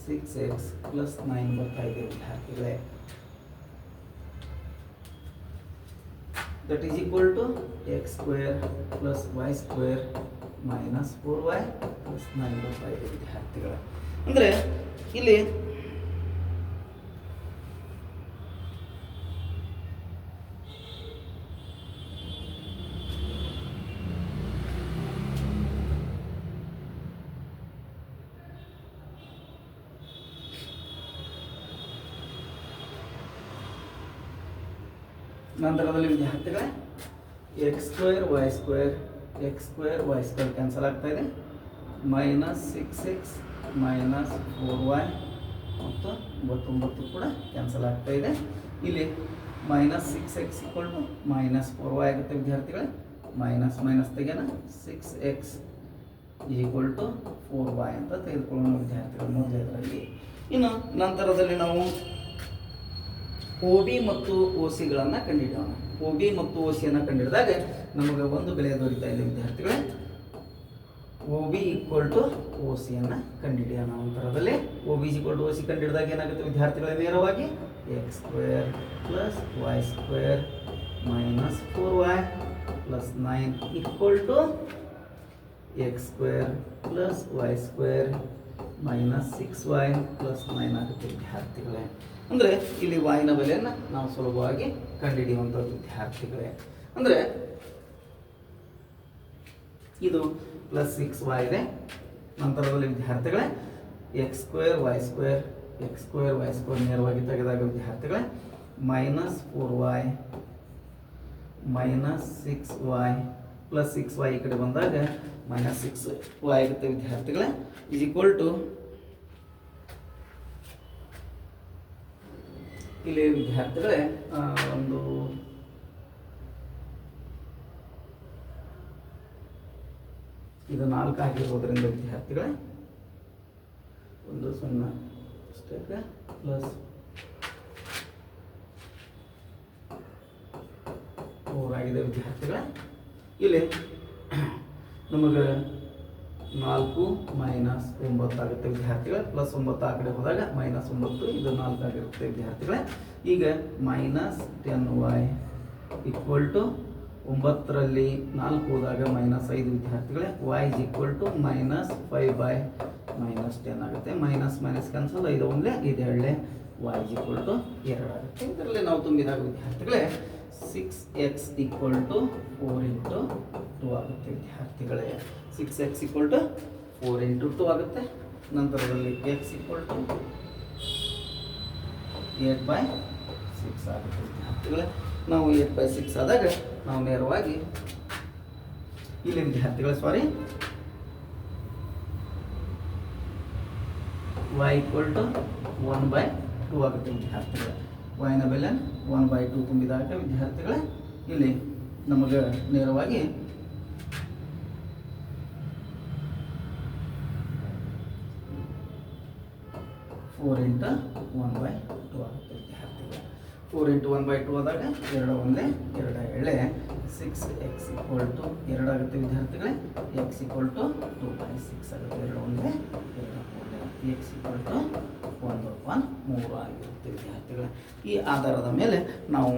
6x plus 9 ಬರ್ತಾ ಇದೆ ವಿದ್ಯಾರ್ಥಿಗಳೇ. That is equal to X square plus Y square minus 4y plus 9 ಬರ್ತಾ ಇದೆ ವಿದ್ಯಾರ್ಥಿಗಳೇ. ಅಂದರೆ ಇಲ್ಲಿ ನಂತರದಲ್ಲಿ ವಿದ್ಯಾರ್ಥಿಗಳೇ X square y square cancel ಆಗ್ತಾ ಇದೆ, ಮೈನಸ್ 6x ಮೈನಸ್ 4y ಮತ್ತು 9 ಕೂಡ ಕ್ಯಾನ್ಸಲ್ ಆಗ್ತಾ ಇದೆ. ಇಲ್ಲಿ minus 6x equal to minus 4y ಆಗುತ್ತೆ ವಿದ್ಯಾರ್ಥಿಗಳೇ. ಮೈನಸ್ ಮೈನಸ್ ತೆಗೆಯೋಣ, 6x ಈಕ್ವಲ್ ಟು 4y ಅಂತ ತೆಗೆದುಕೊಳ್ಳೋಣ ವಿದ್ಯಾರ್ಥಿಗಳು ಮೊದಲನೇದರಲ್ಲಿ. ಇನ್ನು ನಂತರದಲ್ಲಿ ನಾವು ಓ ಬಿ ಮತ್ತು ಓ ಸಿಗಳನ್ನು ಕಂಡುಹಿಡಿಯೋಣ. ಓ ಬಿ ಮತ್ತು ಓ ಸಿಯನ್ನು ಕಂಡುಹಿಡಿದಾಗ ನಮಗೆ ಒಂದು ಬೆಲೆ ದೊರೀತಾ ಇದೆ ವಿದ್ಯಾರ್ಥಿಗಳೇ. O B equal to O ಸಿಯನ್ನು ಕಂಡುಹಿಡಿಯೋಣ. ನಂತರದಲ್ಲಿ O B equal to O C ಕಂಡುಹಿಡಿದಾಗ ಏನಾಗುತ್ತೆ ವಿದ್ಯಾರ್ಥಿಗಳೇ, ನೇರವಾಗಿ X square plus Y square minus 4y plus 9 equal to X square plus Y square minus 6y plus 9 ಆಗುತ್ತೆ ವಿದ್ಯಾರ್ಥಿಗಳೇ. ಅಂದರೆ ಇಲ್ಲಿ ವಾಯಿನ ಬೆಲೆಯನ್ನು ನಾವು ಸುಲಭವಾಗಿ ಕಂಡುಹಿಡಿಯುವಂಥದ್ದು ವಿದ್ಯಾರ್ಥಿಗಳೇ. ಅಂದರೆ ಇದು ಪ್ಲಸ್ 6y ಇದೆ. ನಂತರದಲ್ಲಿ ವಿದ್ಯಾರ್ಥಿಗಳೇ ಎಕ್ಸ್ ಸ್ಕ್ವೇರ್ ವೈ ಸ್ಕ್ವೇರ್ ನೇರವಾಗಿ ತೆಗೆದಾಗ ವಿದ್ಯಾರ್ಥಿಗಳೇ minus 4y minus 6y plus 6y ಈ ಕಡೆ ಬಂದಾಗ ಮೈನಸ್ 6y ಆಗುತ್ತೆ ವಿದ್ಯಾರ್ಥಿಗಳೇ. ಇಸ್ ಈಕ್ವಲ್ ಟು ಇಲ್ಲಿ ವಿದ್ಯಾರ್ಥಿಗಳೇ ಒಂದು ಇದು 4 ಆಗಿರೋದ್ರಿಂದ ವಿದ್ಯಾರ್ಥಿಗಳೇ ಒಂದು 0 ಅಷ್ಟೇ ಪ್ಲಸ್ 4 ಆಗಿದೆ ವಿದ್ಯಾರ್ಥಿಗಳೇ. ಇಲ್ಲಿ ನಮಗೆ 4 ಮೈನಸ್ 9 ಆಗುತ್ತೆ ವಿದ್ಯಾರ್ಥಿಗಳೇ. ಪ್ಲಸ್ 9 ಆ ಕಡೆ ಹೋದಾಗ ಮೈನಸ್ 9, ಇದು 4 ಆಗಿರುತ್ತೆ ವಿದ್ಯಾರ್ಥಿಗಳೇ. ಈಗ ಮೈನಸ್ 10y ಈಕ್ವಲ್ ಟು 9ರಲ್ಲಿ 4 ಹೋದಾಗ ಮೈನಸ್ 5 ವಿದ್ಯಾರ್ಥಿಗಳೇ. y is equal to minus 5 minus 10 ಆಗುತ್ತೆ. ಮೈನಸ್ ಮೈನಸ್ ಕ್ಯಾನ್ಸಲ್, 5 ಒಂದೇ 5 ಎರಡೇ, y ಇಸ್ ಈಕ್ವಲ್ ಟು 2 ಆಗುತ್ತೆ. ಇದರಲ್ಲಿ ನಾವು ತುಂಬಿದಾಗ ವಿದ್ಯಾರ್ಥಿಗಳೇ 6x ಈಕ್ವಲ್ ಟು 4 ಇಂಟು 2 ಆಗುತ್ತೆ ವಿದ್ಯಾರ್ಥಿಗಳೇ. 6x ಈಕ್ವಲ್ ಟು 4 ಇಂಟು 2 ಆಗುತ್ತೆ. ನಂತರದಲ್ಲಿ x ಈಕ್ವಲ್ ಟು 8/6 ಆಗುತ್ತೆ ವಿದ್ಯಾರ್ಥಿಗಳೇ. ನಾವು 8/6 ಆದಾಗ ನಾವು ನೇರವಾಗಿ ಇಲ್ಲಿ ವಿದ್ಯಾರ್ಥಿಗಳೇ y ಈಕ್ವಲ್ ಟು 1/2 ಆಗುತ್ತೆ ವಿದ್ಯಾರ್ಥಿಗಳೇ. y ನ ಬೆಲೆ 1/2 ತುಂಬಿದಾಗ ವಿದ್ಯಾರ್ಥಿಗಳೇ ಇಲ್ಲಿ ನಮಗೆ ನೇರವಾಗಿ ಫೋರ್ ಇಂಟು 1/2 ಆಗುತ್ತೆ ವಿದ್ಯಾರ್ಥಿಗಳೇ. 4 ಇಂಟು 1/2 ಆದಾಗ 2 ಒಂದೇ 2 ಎಳೆ 6x ಈಕ್ವಲ್ ಟು 2 ಆಗುತ್ತೆ ವಿದ್ಯಾರ್ಥಿಗಳೇ. x ಈಕ್ವಲ್ ಟು 2/6 ಆಗುತ್ತೆ. 2 ಒಂದೇ 2 x ಈಕ್ವಲ್ ಟು 1/3 ಆಗಿರುತ್ತೆ ವಿದ್ಯಾರ್ಥಿಗಳೇ. ಈ ಆಧಾರದ ಮೇಲೆ ನಾವು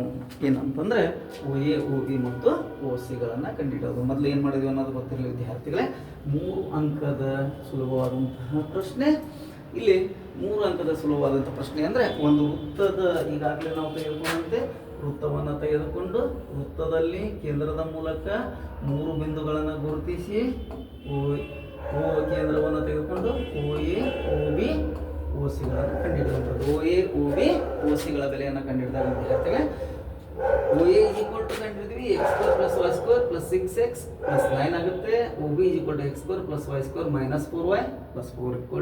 ಏನಂತಂದರೆ OA OB ಮತ್ತು OCಗಳನ್ನು ಕಂಡುಹಿಡಿಯೋದು. ಮೊದಲು ಏನು ಮಾಡಿದ್ವಿ ಅನ್ನೋದು ಗೊತ್ತಿರಲಿ ವಿದ್ಯಾರ್ಥಿಗಳೇ. 3 ಅಂಕದ ಸುಲಭವಾದಂತಹ ಪ್ರಶ್ನೆ. ಇಲ್ಲಿ 3 ಅಂಕದ ಸುಲಭವಾದಂಥ ಪ್ರಶ್ನೆ ಅಂದರೆ ಒಂದು ವೃತ್ತದ, ಈಗಾಗಲೇ ನಾವು ತೆಗೆದುಕೊಂಡಂತೆ ವೃತ್ತವನ್ನು ತೆಗೆದುಕೊಂಡು ವೃತ್ತದಲ್ಲಿ ಕೇಂದ್ರದ ಮೂಲಕ 3 ಬಿಂದುಗಳನ್ನು ಗುರುತಿಸಿ O ಕೇಂದ್ರವನ್ನು ತೆಗೆದುಕೊಂಡು OA OB OCಗಳನ್ನು ಕಂಡುಹಿಡಿಯುವಂಥದ್ದು. OA OB OCಗಳ ಬೆಲೆಯನ್ನು ಕಂಡುಹಿಡಿದಾಗ ವಿದ್ಯಾರ್ಥಿಗಳೇ OA is equal to ಕಂಡುಹಿಡಿದ್ವಿ x² + y² + 6x + 9 ಆಗುತ್ತೆ. OB is equal to x² + y² - 4y + 4 =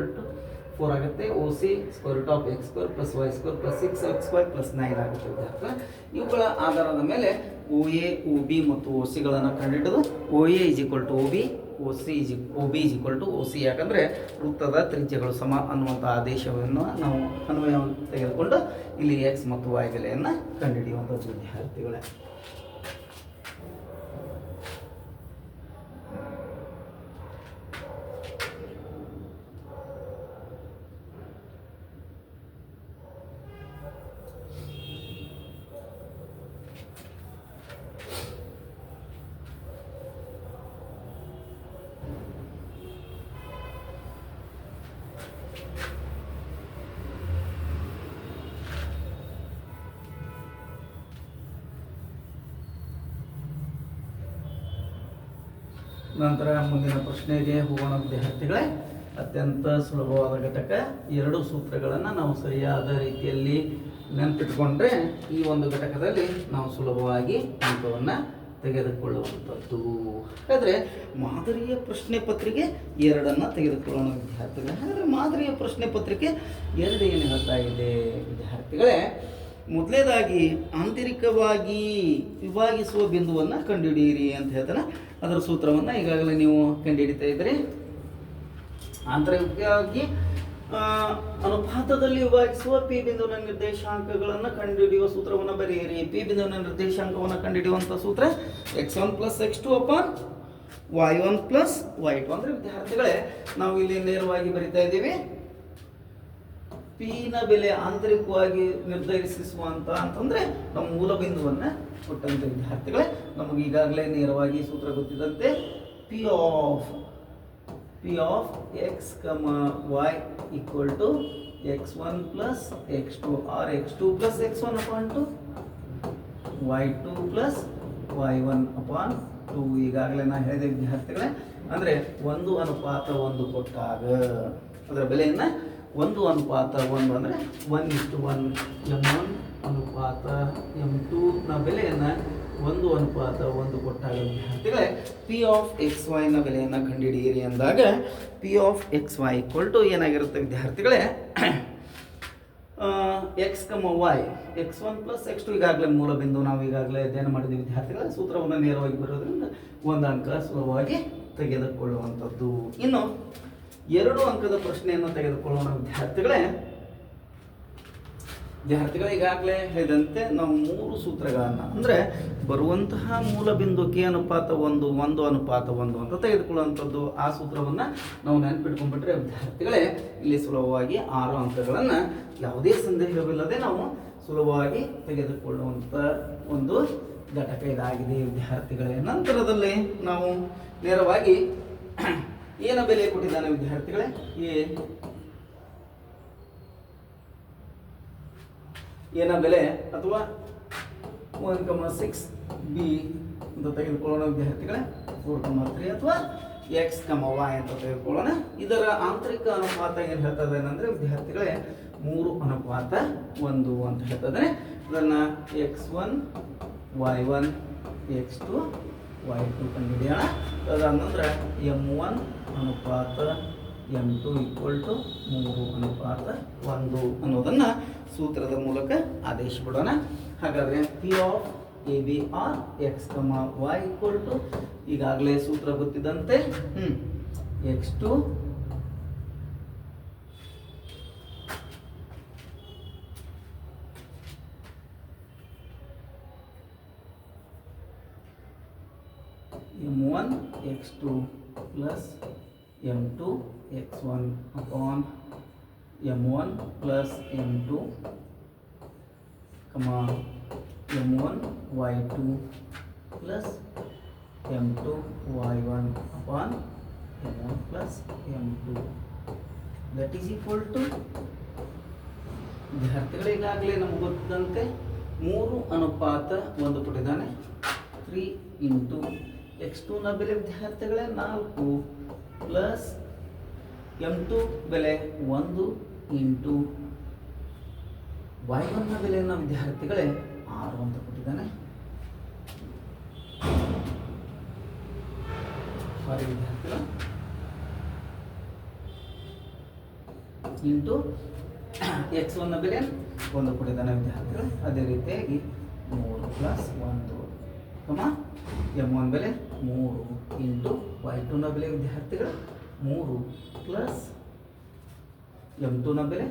4 ಆಗುತ್ತೆ. OC √(x² + y² + 6xy + 9 ಆಗುತ್ತೆ ವಿದ್ಯಾರ್ಥಿಗಳೇ. ಇವುಗಳ ಆಧಾರದ ಮೇಲೆ OA OB ಮತ್ತು OCಗಳನ್ನು ಕಂಡುಹಿಡಿದು OA is equal to OB, OB is equal to OC. ಯಾಕಂದರೆ ವೃತ್ತದ ತ್ರಿಜ್ಯಗಳು ಸಮ ಅನ್ನುವಂಥ ಆದೇಶವನ್ನು ನಾವು ಅನ್ವಯ ತೆಗೆದುಕೊಂಡು ಇಲ್ಲಿ x ಮತ್ತು y ಬೆಲೆಯನ್ನು ಕಂಡುಹಿಡಿಯುವಂಥದ್ದು ವಿದ್ಯಾರ್ಥಿಗಳೇ. ನಂತರ ಮುಂದಿನ ಪ್ರಶ್ನೆಗೆ ಹೋಗೋಣ ವಿದ್ಯಾರ್ಥಿಗಳೇ. ಅತ್ಯಂತ ಸುಲಭವಾದ ಘಟಕ. 2 ಸೂತ್ರಗಳನ್ನು ನಾವು ಸರಿಯಾದ ರೀತಿಯಲ್ಲಿ ನೆನಪಿಟ್ಕೊಂಡ್ರೆ ಈ ಒಂದು ಘಟಕದಲ್ಲಿ ನಾವು ಸುಲಭವಾಗಿ ಅಂಕವನ್ನು ತೆಗೆದುಕೊಳ್ಳುವಂಥದ್ದು. ಹಾಗಾದರೆ ಮಾದರಿಯ ಪ್ರಶ್ನೆ ಪತ್ರಿಕೆ 2 ತೆಗೆದುಕೊಳ್ಳೋಣ ವಿದ್ಯಾರ್ಥಿಗಳೇ. ಹಾಗಾದರೆ ಮಾದರಿಯ ಪ್ರಶ್ನೆ ಪತ್ರಿಕೆ 2 ಏನು ಹೇಳ್ತಾ ಇದೆ ವಿದ್ಯಾರ್ಥಿಗಳೇ? ಮೊದಲನೇದಾಗಿ ಆಂತರಿಕವಾಗಿ ವಿಭಾಗಿಸುವ ಬಿಂದುವನ್ನು ಕಂಡುಹಿಡಿಯಿರಿ ಅಂತ ಹೇಳ್ತಾನೆ. ಅದರ ಸೂತ್ರವನ್ನು ಈಗಾಗಲೇ ನೀವು ಕಂಡುಹಿಡಿತಾ ಇದ್ದರೆ, ಆಂತರಿಕವಾಗಿ ಅನುಪಾತದಲ್ಲಿ ವಿಭಾಗಿಸುವ ಪಿ ಬಿಂದುವಿನ ನಿರ್ದೇಶಾಂಕಗಳನ್ನು ಕಂಡುಹಿಡಿಯುವ ಸೂತ್ರವನ್ನು ಬರೆಯಿರಿ. ಪಿ ಬಿಂದುವಿನ ನಿರ್ದೇಶಾಂಕವನ್ನು ಕಂಡುಹಿಡಿಯುವಂಥ ಸೂತ್ರ x1 + x2 y1 + y2. ಅಂದರೆ ವಿದ್ಯಾರ್ಥಿಗಳೇ ನಾವು ಇಲ್ಲಿ ನೇರವಾಗಿ ಬರಿತಾ ಇದ್ದೀವಿ. ಪಿ ನ ಬೆಲೆ ಆಂತರಿಕವಾಗಿ ನಿರ್ಧರಿಸುವಂತ ಅಂತಂದ್ರೆ ನಮ್ಮ ಮೂಲ ಬಿಂದುವನ್ನು ಕೊಟ್ಟಂತ ವಿದ್ಯಾರ್ಥಿಗಳೇ ನಮಗೆ ಈಗಾಗಲೇ ನೇರವಾಗಿ ಸೂತ್ರ ಗೊತ್ತಿದ್ದಂತೆ P of x, y equal to x1 + x2 or x2 + x1/2 y2 + y1/2. ಈಗಾಗಲೇ ನಾನು ಹೇಳಿದೆ ವಿದ್ಯಾರ್ಥಿಗಳೇ, ಅಂದರೆ 1:1 ಕೊಟ್ಟಾಗ ಅದರ ಬೆಲೆಯನ್ನು 1:1 ಅಂದರೆ 1:1 m1 ಅನುಪಾತ m2 ನ ಬೆಲೆಯನ್ನು 1:1 ಕೊಟ್ಟಾಗ ವಿದ್ಯಾರ್ಥಿಗಳೇ ಪಿ ಆಫ್ ಎಕ್ಸ್ ವೈ ನ ಬೆಲೆಯನ್ನು ಕಂಡುಹಿಡಿಯಿರಿ ಅಂದಾಗ P of x y equal to ಏನಾಗಿರುತ್ತೆ ವಿದ್ಯಾರ್ಥಿಗಳೇ? x, y x1 + x2 ಈಗಾಗಲೇ ಮೂಲ ಬಿಂದು ನಾವು ಈಗಾಗಲೇ ಅಧ್ಯಯನ ಮಾಡಿದ್ವಿ ವಿದ್ಯಾರ್ಥಿಗಳೇ. ಸೂತ್ರವನ್ನು ನೇರವಾಗಿ ಬರೋದ್ರಿಂದ 1 ಅಂಕ ಸುಲಭವಾಗಿ ತೆಗೆದುಕೊಳ್ಳುವಂಥದ್ದು. ಇನ್ನು 2 ಅಂಕದ ಪ್ರಶ್ನೆಯನ್ನು ತೆಗೆದುಕೊಳ್ಳೋಣ ವಿದ್ಯಾರ್ಥಿಗಳೇ. ವಿದ್ಯಾರ್ಥಿಗಳು ಈಗಾಗಲೇ ಹೇಳಿದಂತೆ ನಾವು 3 ಸೂತ್ರಗಳನ್ನು ಅಂದರೆ ಬರುವಂತಹ ಮೂಲ ಬಿಂದು ಕೆ ಅನುಪಾತ 1 ಅನುಪಾತ 1 ಅಂತ ತೆಗೆದುಕೊಳ್ಳುವಂಥದ್ದು. ಆ ಸೂತ್ರವನ್ನು ನಾವು ನೆನಪಿಟ್ಕೊಂಡ್ಬಿಟ್ರೆ ವಿದ್ಯಾರ್ಥಿಗಳೇ ಇಲ್ಲಿ ಸುಲಭವಾಗಿ 6 ಅಂಕಗಳನ್ನು ಯಾವುದೇ ಸಂದೇಹವಿಲ್ಲದೆ ನಾವು ಸುಲಭವಾಗಿ ತೆಗೆದುಕೊಳ್ಳುವಂಥ ಒಂದು ಘಟಕ ಇದಾಗಿದೆ ವಿದ್ಯಾರ್ಥಿಗಳೇ. ನಂತರದಲ್ಲಿ ನಾವು ನೇರವಾಗಿ ಏನ ಬೆಲೆ ಕೊಟ್ಟಿದ್ದಾನೆ ವಿದ್ಯಾರ್ಥಿಗಳೇ? ಏನ ಬೆಲೆ ಅಥವಾ 1,6 ಬಿ ಅಂತ ತೆಗೆದುಕೊಳ್ಳೋಣ ವಿದ್ಯಾರ್ಥಿಗಳೇ. 4,3 ಅಥವಾ x, y ಅಂತ ತೆಗೆದುಕೊಳ್ಳೋಣ. ಇದರ ಆಂತರಿಕ ಅನುಪಾತ ಏನು ಹೇಳ್ತದೆ ಅಂದರೆ ವಿದ್ಯಾರ್ಥಿಗಳೇ 3:1 ಅಂತ ಹೇಳ್ತದೆ. ಇದನ್ನು x1 y1 x2 y2 ಕಂಡುಹಿಡಿಯೋಣ. ಅದಾದ ನಂತರ m1 ಅನುಪಾತ m2 3:1 ಅನ್ನೋದನ್ನು ಸೂತ್ರದ ಮೂಲಕ ಆದೇಶಿಬಿಡೋಣ. ಹಾಗಾದರೆ P of A B or x y ಈಗಾಗಲೇ ಸೂತ್ರ ಗೊತ್ತಿದ್ದಂತೆ x2 m1 x2 plus m2 x1 upon m1 plus m2 m1 y2 plus m2 y1 upon m1 plus m2 that is equal to ವಿದ್ಯಾರ್ಥಿಗಳು ಈಗಾಗಲೇ ನಮಗೆ ಗೊತ್ತಿದ್ದಂತೆ 3:1 ಕೊಟ್ಟಿದ್ದಾನೆ. 3 ಇಂಟು x2 ನ ಬೆಲೆ ವಿದ್ಯಾರ್ಥಿಗಳೇ 4 plus m2 ಬೆಲೆ 1 ಇಂಟು y1 ನ ಬೆಲೆಯನ್ನು ವಿದ್ಯಾರ್ಥಿಗಳೇ 6 ಅಂತ ಕೊಟ್ಟಿದ್ದಾನೆ. ಸಾರಿ ವಿದ್ಯಾರ್ಥಿಗಳು ಇಂಟು x1 ನ ಬೆಲೆ 1 ಕೊಟ್ಟಿದ್ದಾನೆ ವಿದ್ಯಾರ್ಥಿಗಳು. ಅದೇ ರೀತಿಯಾಗಿ 3 ಪ್ಲಸ್ 1 m1 ಬೆಲೆ 3 ಇಂಟು y2 ನ ಬೆಲೆ ವಿದ್ಯಾರ್ಥಿಗಳು 3 ಪ್ಲಸ್ m2 ನ ಬೆಲೆ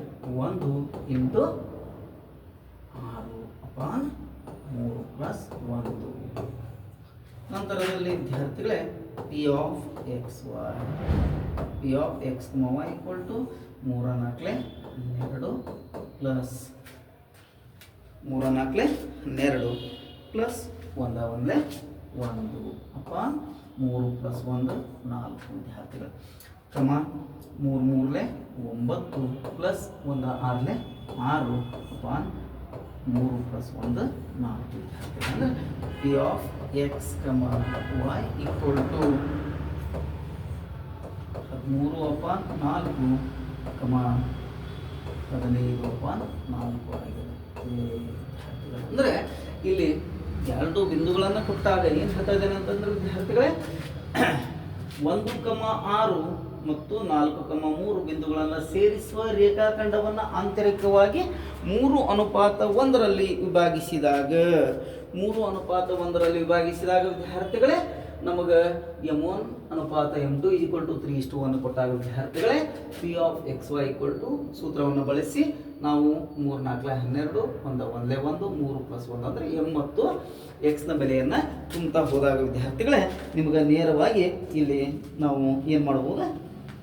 1 ಇಂಟು 6 ಅಪಾನ್ 3 ಪ್ಲಸ್ 1. ನಂತರದಲ್ಲಿ ವಿದ್ಯಾರ್ಥಿಗಳೇ P of x y equal to 3 4 2 plus 3 4 2 plus 1 1 upon 3 plus 1 4 ವಿದ್ಯಾರ್ಥಿಗಳು 3 3 9 ಪ್ಲಸ್ 1 6 6 ಅಪಾನ್ 3 ಪ್ಲಸ್ 1 4 ವಿದ್ಯಾರ್ಥಿಗಳು. ಅಂದರೆ P of x y equal to 13 upon 4 15 upon 4 ಆಗಿದೆ. ಅಂದರೆ ಇಲ್ಲಿ 2 ಬಿಂದುಗಳನ್ನು ಕೊಟ್ಟಾಗ ಏನು ಹೇಳ್ತಾ ಇದ್ದೇನೆ ಅಂತಂದ್ರೆ ವಿದ್ಯಾರ್ಥಿಗಳೇ 1,6 ಮತ್ತು 4,3 ಬಿಂದುಗಳನ್ನು ಸೇರಿಸುವ ರೇಖಾಖಂಡವನ್ನು ಆಂತರಿಕವಾಗಿ 3:1 ವಿಭಾಗಿಸಿದಾಗ ವಿದ್ಯಾರ್ಥಿಗಳೇ ನಮಗೆ m1 ಅನುಪಾತ m2 3:1 ಕೊಟ್ಟಾಗ ವಿದ್ಯಾರ್ಥಿಗಳೇ ಪಿ ಆಫ್ ಎಕ್ಸ್ ವೈ ಸೂತ್ರವನ್ನು ಬಳಸಿ ನಾವು 3 4 12 1 1 1 3 ಪ್ಲಸ್ 1 ಅಂದರೆ m ಮತ್ತು ಎಕ್ಸ್ನ ಬೆಲೆಯನ್ನು ತುಂಬುತ್ತಾ ಹೋದಾಗ ವಿದ್ಯಾರ್ಥಿಗಳೇ ನಿಮಗೆ ನೇರವಾಗಿ ಇಲ್ಲಿ ನಾವು ಏನು ಮಾಡಬಹುದು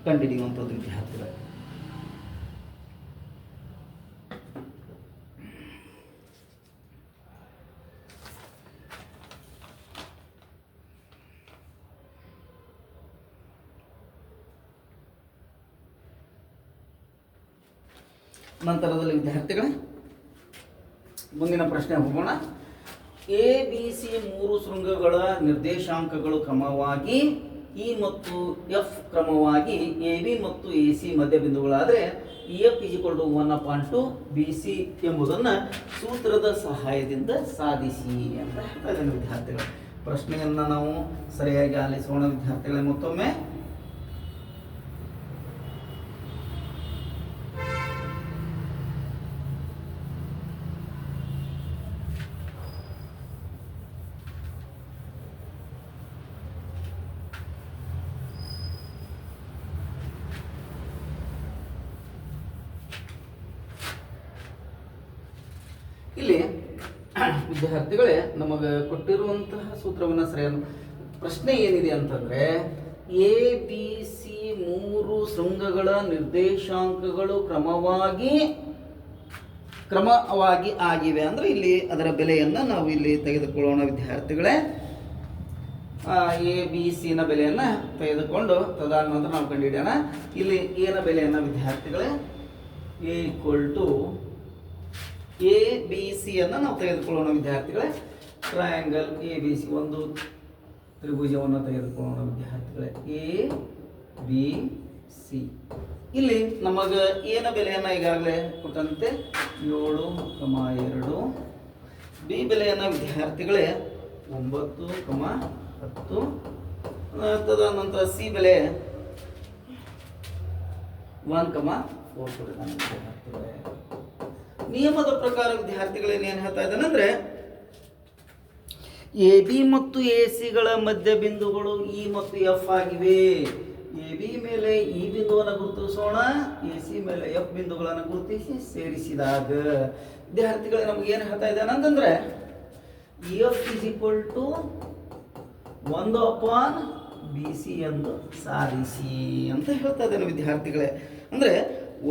ಕಂಡುಹಿಡಿಯುವಂಥದ್ದು ವಿದ್ಯಾರ್ಥಿಗಳೇ. ನಂತರದಲ್ಲಿ ವಿದ್ಯಾರ್ಥಿಗಳೇ ಮುಂದಿನ ಪ್ರಶ್ನೆ ಹೋಗೋಣ. ಎ ಬಿ ಸಿ 3 ಶೃಂಗಗಳ ನಿರ್ದೇಶಾಂಕಗಳು ಕ್ರಮವಾಗಿ ಇ ಮತ್ತು ಎಫ್ ಕ್ರಮವಾಗಿ ಎ ಬಿ ಮತ್ತು ಎ ಸಿ ಮಧ್ಯ ಬಿಂದುಗಳಾದರೆ ಇ ಎಫ್ =1/2 ಬಿ ಸಿ ಎಂಬುದನ್ನು ಸೂತ್ರದ ಸಹಾಯದಿಂದ ಸಾಧಿಸಿ ಅಂತ ಹೇಳ್ತಾರೆ ವಿದ್ಯಾರ್ಥಿಗಳು. ಪ್ರಶ್ನೆಯನ್ನು ನಾವು ಸರಿಯಾಗಿ ಆಲಿಸೋಣ ವಿದ್ಯಾರ್ಥಿಗಳೇ. ಮತ್ತೊಮ್ಮೆ ಇಲ್ಲಿ ವಿದ್ಯಾರ್ಥಿಗಳೇ ನಮಗೆ ಕೊಟ್ಟಿರುವಂತಹ ಸೂತ್ರವನ್ನು ಸರಿಯಾದ ಪ್ರಶ್ನೆ ಏನಿದೆ ಅಂತಂದ್ರೆ ಎ ಬಿ ಸಿ 3 ಶೃಂಗಗಳ ನಿರ್ದೇಶಾಂಕಗಳು ಕ್ರಮವಾಗಿ ಆಗಿವೆ ಅಂದ್ರೆ ಇಲ್ಲಿ ಅದರ ಬೆಲೆಯನ್ನು ನಾವು ಇಲ್ಲಿ ತೆಗೆದುಕೊಳ್ಳೋಣ ವಿದ್ಯಾರ್ಥಿಗಳೇ. ಎ ಬಿ ಸಿ ನ ಬೆಲೆಯನ್ನು ತೆಗೆದುಕೊಂಡು ತದನಂತರ ನಾವು ಕಂಡುಹಿಡಿಯೋಣ. ಇಲ್ಲಿ ಎ ನ ಬೆಲೆಯನ್ನು ವಿದ್ಯಾರ್ಥಿಗಳೇ A equal to A B C ಅನ್ನು ನಾವು ತೆಗೆದುಕೊಳ್ಳೋಣ ವಿದ್ಯಾರ್ಥಿಗಳೇ. ಟ್ರಯಾಂಗಲ್ ಎ ಬಿ ಸಿ ಒಂದು ತ್ರಿಭುಜವನ್ನು ತೆಗೆದುಕೊಳ್ಳೋಣ ವಿದ್ಯಾರ್ಥಿಗಳೇ. ಎ ಬಿ ಸಿ ಇಲ್ಲಿ ನಮಗೆ ಎ ನ ಬೆಲೆಯನ್ನು ಈಗಾಗಲೇ ಕೊಟ್ಟಂತೆ 7,2 ಬಿ ಬೆಲೆಯನ್ನು ವಿದ್ಯಾರ್ಥಿಗಳೇ 9,10 ತದನಂತರ ಸಿ ಬೆಲೆ 1,4 ವಿದ್ಯಾರ್ಥಿಗಳೇ. ನಿಯಮದ ಪ್ರಕಾರ ವಿದ್ಯಾರ್ಥಿಗಳು ಏನು ಹೇಳ್ತಾ ಇದ್ದಾನೆ ಅಂದ್ರೆ ಎ ಬಿ ಮತ್ತು ಎ ಸಿಗಳ ಮಧ್ಯ ಬಿಂದುಗಳು ಇ ಮತ್ತು ಎಫ್ ಆಗಿವೆ. ಎ ಬಿ ಮೇಲೆ ಈ ಬಿಂದುವನ್ನು ಗುರುತಿಸೋಣ, ಎ ಸಿ ಮೇಲೆ ಎಫ್ ಬಿಂದುಗಳನ್ನು ಗುರುತಿಸಿ ಸೇರಿಸಿದಾಗ ವಿದ್ಯಾರ್ಥಿಗಳು ನಮ್ಗೆ ಏನು ಹೇಳ್ತಾ ಇದ್ದಾನೆ ಅಂತಂದ್ರೆ F is equal to 1/BC ಎಂದು ಸಾಧಿಸಿ ಅಂತ ಹೇಳ್ತಾ ಇದ್ದಾನೆ ವಿದ್ಯಾರ್ಥಿಗಳೇ. ಅಂದ್ರೆ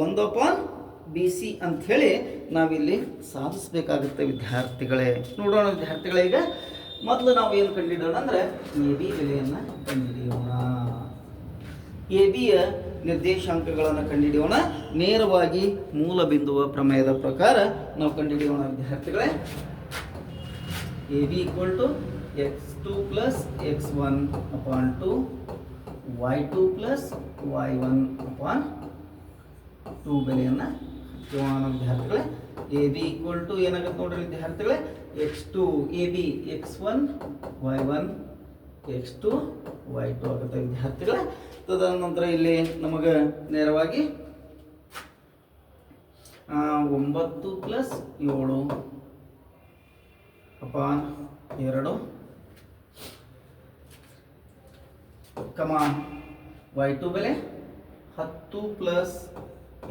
1/BC ಅಂತ ಹೇಳಿ ನಾವಿಲ್ಲಿ ಸಾಧಿಸಬೇಕಾಗುತ್ತೆ ವಿದ್ಯಾರ್ಥಿಗಳೇ. ನೋಡೋಣ ವಿದ್ಯಾರ್ಥಿಗಳೇ, ಈಗ ಮೊದಲು ನಾವು ಏನು ಕಂಡುಹಿಡಿಯೋಣ ಅಂದ್ರೆ ಎ ಬಿ ಬೆಲೆಯನ್ನು ಕಂಡುಹಿಡಿಯೋಣ. ಎ ಬಿಯ ನಿರ್ದೇಶಾಂಕಗಳನ್ನು ಕಂಡುಹಿಡಿಯೋಣ. ನೇರವಾಗಿ ಮೂಲ ಬಿಂದುವ ಪ್ರಮೇಯದ ಪ್ರಕಾರ ನಾವು ಕಂಡುಹಿಡಿಯೋಣ ವಿದ್ಯಾರ್ಥಿಗಳೇ. A B equal to x2 plus x1 upon 2 y2 plus y1 upon 2 ಬೆಲೆಯನ್ನು ಹಾಕೋಣ ವಿದ್ಯಾರ್ಥಿಗಳೇ. ಎ ಬಿ ಈಕ್ವಲ್ ಟು ಏನಾಗುತ್ತೆ ನೋಡ್ರಿ ವಿದ್ಯಾರ್ಥಿಗಳೇ, x2 A B x1 y1 x2 y2 ಆಗುತ್ತೆ ವಿದ್ಯಾರ್ಥಿಗಳೇ. ತದನಂತರ ಇಲ್ಲಿ ನಮಗೆ ನೇರವಾಗಿ 9 ಪ್ಲಸ್ 7 ಅಪಾನ್ 2 y2 ಬೆಲೆ 10 ಪ್ಲಸ್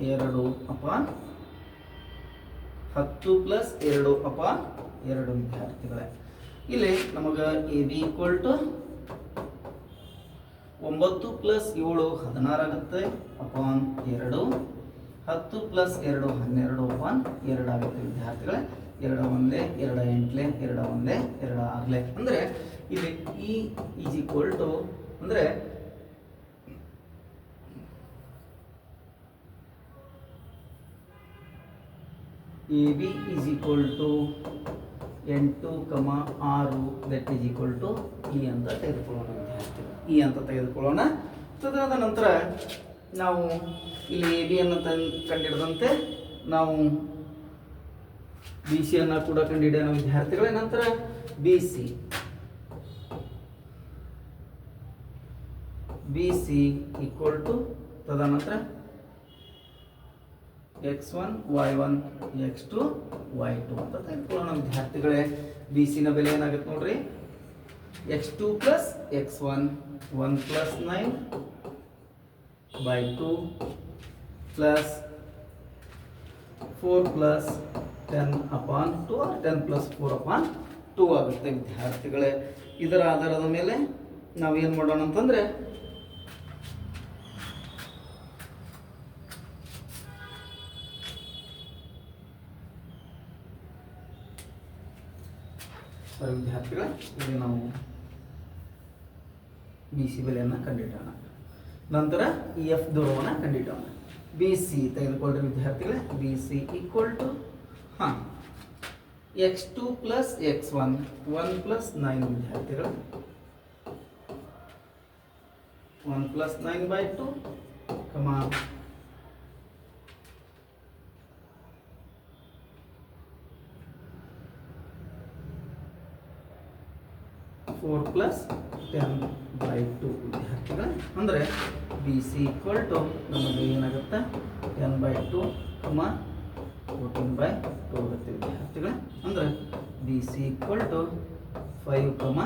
2 ಅಪಾನ್ 10 ಪ್ಲಸ್ 2 ಅಪಾನ್ 2 ವಿದ್ಯಾರ್ಥಿಗಳೇ. ಇಲ್ಲಿ ನಮಗೆ A B equal to 9 plus 7 16 ಆಗುತ್ತೆ ಅಪಾನ್ 2, 10 ಪ್ಲಸ್ 2 12 ಅಪಾನ್ 2 ಆಗುತ್ತೆ ವಿದ್ಯಾರ್ಥಿಗಳೇ. 2 ಒಂದೇ 2 ಎಂಟ್ಲೆ 2 ಒಂದೇ 2 ಆರ್ಲೆ ಅಂದರೆ ಇಲ್ಲಿ ಇ ಈಸ್ ಈಕ್ವಲ್ ಟು ಅಂದರೆ A B is equal to 8,6 that is equal to E ಅಂತ ತೆಗೆದುಕೊಳ್ಳೋಣ ವಿದ್ಯಾರ್ಥಿಗಳು. ಇ ಅಂತ ತೆಗೆದುಕೊಳ್ಳೋಣ. ತದಾದ ನಂತರ ನಾವು ಇಲ್ಲಿ ಎ ಬಿಯನ್ನು ಕಂಡಿಡಿದಂತೆ ನಾವು ಬಿ ಸಿಯನ್ನು ಕೂಡ ಕಂಡುಹಿಡಿಯೋಣ ವಿದ್ಯಾರ್ಥಿಗಳೇ. ನಂತರ ಬಿ ಸಿ ಈಕ್ವಲ್ ಟು ತದನಂತರ x1 y1 x2 y2 ಅಂತ ತೆಗೆದುಕೊಳ್ಳೋಣ ವಿದ್ಯಾರ್ಥಿಗಳೇ. ಬಿ ಸಿ ನ ಬೆಲೆ ಏನಾಗುತ್ತೆ ನೋಡ್ರಿ, x2 plus x1 1 plus 9 by 2 plus 4 plus 10 upon 2 or 10 plus 4 upon 2 ಆಗುತ್ತೆ ವಿದ್ಯಾರ್ಥಿಗಳೇ. ಇದರ ಆಧಾರದ ಮೇಲೆ ನಾವು ಏನು ಮಾಡೋಣ ಅಂತಂದ್ರೆ ವಿದ್ಯಾರ್ಥಿಗಳೇ ಇಲ್ಲಿ ನಾವು ಬಿ ಸಿ ಬೆಲೆಯನ್ನು ಕಂಡುಹಿಡೋಣ. ನಂತರ ಇ ಎಫ್ ದೂರವನ್ನು ಕಂಡುಹಿಡೋಣ. ಬಿ ಸಿ ತೆಗೆದುಕೊಳ್ಳ್ರಿ ವಿದ್ಯಾರ್ಥಿಗಳೇ. B C equal to x2 plus x1 1 plus 9 ವಿದ್ಯಾರ್ಥಿಗಳು 1 ಪ್ಲಸ್ 9 by 2 4 ಪ್ಲಸ್ 10 by 2 ವಿದ್ಯಾರ್ಥಿಗಳು ಅಂದರೆ ಬಿ ಸಿ ಈಕ್ವಲ್ ಟು ನಮಗೆ ಏನಾಗುತ್ತೆ 10 by 2 14 by 2 ಆಗುತ್ತೆ ವಿದ್ಯಾರ್ಥಿಗಳು. ಅಂದರೆ ಬಿ ಸಿ ಈಕ್ವಲ್ ಟು 5,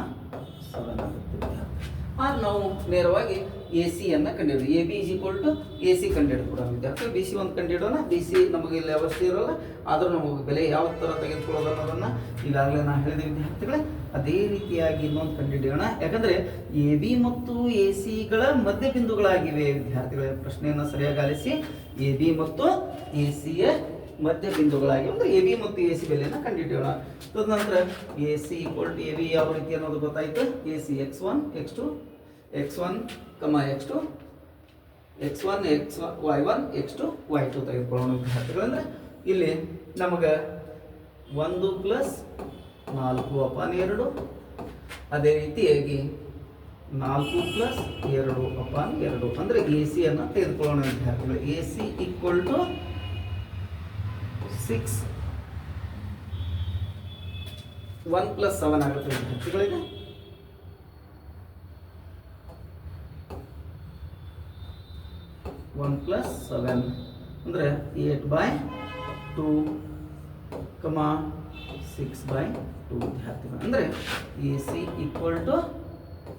7 ಆಗುತ್ತೆ ವಿದ್ಯಾರ್ಥಿ. ಆಗ ನಾವು ನೇರವಾಗಿ ಎ ಸಿಯನ್ನು ಕಂಡುಹಿಡಿದು A B is equal to A C ಕಂಡುಹಿಡಿದ್ಬಿಡೋಣ ವಿದ್ಯಾರ್ಥಿ. ಬಿ ಸಿ ಒಂದು ಕಂಡುಹಿಡೋಣ. ಬಿ ಸಿ ನಮಗೆ ಇಲ್ಲಿ ಅವಶ್ಯ ಇರೋಲ್ಲ, ಆದರೂ ನಮಗೆ ಬೆಲೆ ಯಾವ ಥರ ತೆಗೆದುಕೊಳ್ಳೋದು ಅನ್ನೋದನ್ನು ಈಗಾಗಲೇ ನಾನು ಹೇಳಿದೆ ವಿದ್ಯಾರ್ಥಿಗಳೇ. ಅದೇ ರೀತಿಯಾಗಿ ಇನ್ನೊಂದು ಕಂಡುಹಿಡಿಯೋಣ. ಯಾಕಂದರೆ ಎ ಬಿ ಮತ್ತು ಎ ಸಿಗಳ ಮಧ್ಯ ಬಿಂದುಗಳಾಗಿವೆ ವಿದ್ಯಾರ್ಥಿಗಳ. ಪ್ರಶ್ನೆಯನ್ನು ಸರಿಯಾಗಿ ಆಲಿಸಿ. ಎ ಬಿ ಮತ್ತು ಎ ಸಿಯ ಮಧ್ಯ ಬಿಂದುಗಳಾಗಿ ಅಂದರೆ ಎ ಬಿ ಮತ್ತು ಎ ಸಿ ಬೆಲೆಯನ್ನು ಕಂಡುಹಿಡಿಯೋಣ. ತದನಂತರ A C equal to A B ಯಾವ ರೀತಿ ಅನ್ನೋದು ಗೊತ್ತಾಯಿತು. A C x1 x2 x1 x2 x1 y1 x2 y2 ತೆಗೆದುಕೊಳ್ಳೋಣ ವಿದ್ಯಾರ್ಥಿಗಳು. ಅಂದರೆ ಇಲ್ಲಿ ನಮಗೆ 1 + 4/2 ಅದೇ ರೀತಿಯಾಗಿ 4 + 2/2 ಅಂದರೆ ಎ ಸಿಯನ್ನು ತೆಗೆದುಕೊಳ್ಳೋಣ ವಿದ್ಯಾರ್ಥಿಗಳು. ಎ ಸಿ ಈಕ್ವಲ್ ಟು 6 1 + 7 ಆಗುತ್ತೆ ವಿದ್ಯಾರ್ಥಿಗಳಿಗೆ. 1 + 7 ಅಂದರೆ 8/2, 6/2 ವಿದ್ಯಾರ್ಥಿಗಳು. ಅಂದರೆ ಎ ಸಿ ಈಕ್ವಲ್ ಟು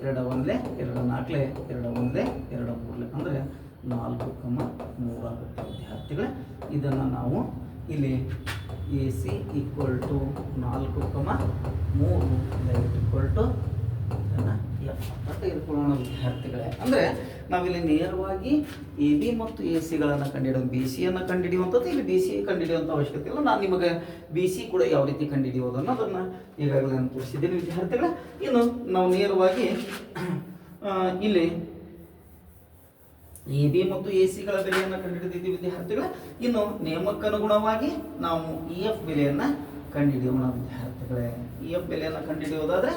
2 1 2 4 2 1 2 3 ಅಂದರೆ 4,3 ಆಗುತ್ತೆ ವಿದ್ಯಾರ್ಥಿಗಳೇ. ಇದನ್ನು ನಾವು ಇಲ್ಲಿ A C equal to 4,3 equal to F ಅಂತ ತೆಗೆದುಕೊಳ್ಳೋಣ ವಿದ್ಯಾರ್ಥಿಗಳೇ. ಅಂದರೆ ನಾವಿಲ್ಲಿ ನೇರವಾಗಿ ಎ ಬಿ ಮತ್ತು ಎ ಸಿಗಳನ್ನು ಕಂಡುಹಿಡಿಯೋದು. ಬಿ ಸಿಯನ್ನು ಕಂಡುಹಿಡಿಯುವಂಥದ್ದು ಇಲ್ಲಿ ಬಿ ಸಿ ಕಂಡುಹಿಡಿಯುವಂಥ ಅವಶ್ಯಕತೆ ಇಲ್ಲ. ನಾನು ನಿಮಗೆ ಬಿ ಸಿ ಕೂಡ ಯಾವ ರೀತಿ ಕಂಡುಹಿಡಿಯೋದು ಅನ್ನೋದನ್ನು ಈಗಾಗಲೇ ನಾನು ತೋರಿಸಿದ್ದೀನಿ ವಿದ್ಯಾರ್ಥಿಗಳೇ. ಇನ್ನು ನಾವು ನೇರವಾಗಿ ಇಲ್ಲಿ ಎ ಬಿ ಮತ್ತು ಎ ಸಿಗಳ ಬೆಲೆಯನ್ನು ಕಂಡುಹಿಡಿದಿದ್ದೀವಿ ವಿದ್ಯಾರ್ಥಿಗಳ. ಇನ್ನು ನಿಯಮಕ್ಕನುಗುಣವಾಗಿ ನಾವು ಇ ಎಫ್ ಬೆಲೆಯನ್ನು ಕಂಡುಹಿಡಿಯೋಣ ವಿದ್ಯಾರ್ಥಿಗಳೇ. ಇ ಎಫ್ ಬೆಲೆಯನ್ನು ಕಂಡುಹಿಡಿಯೋದಾದರೆ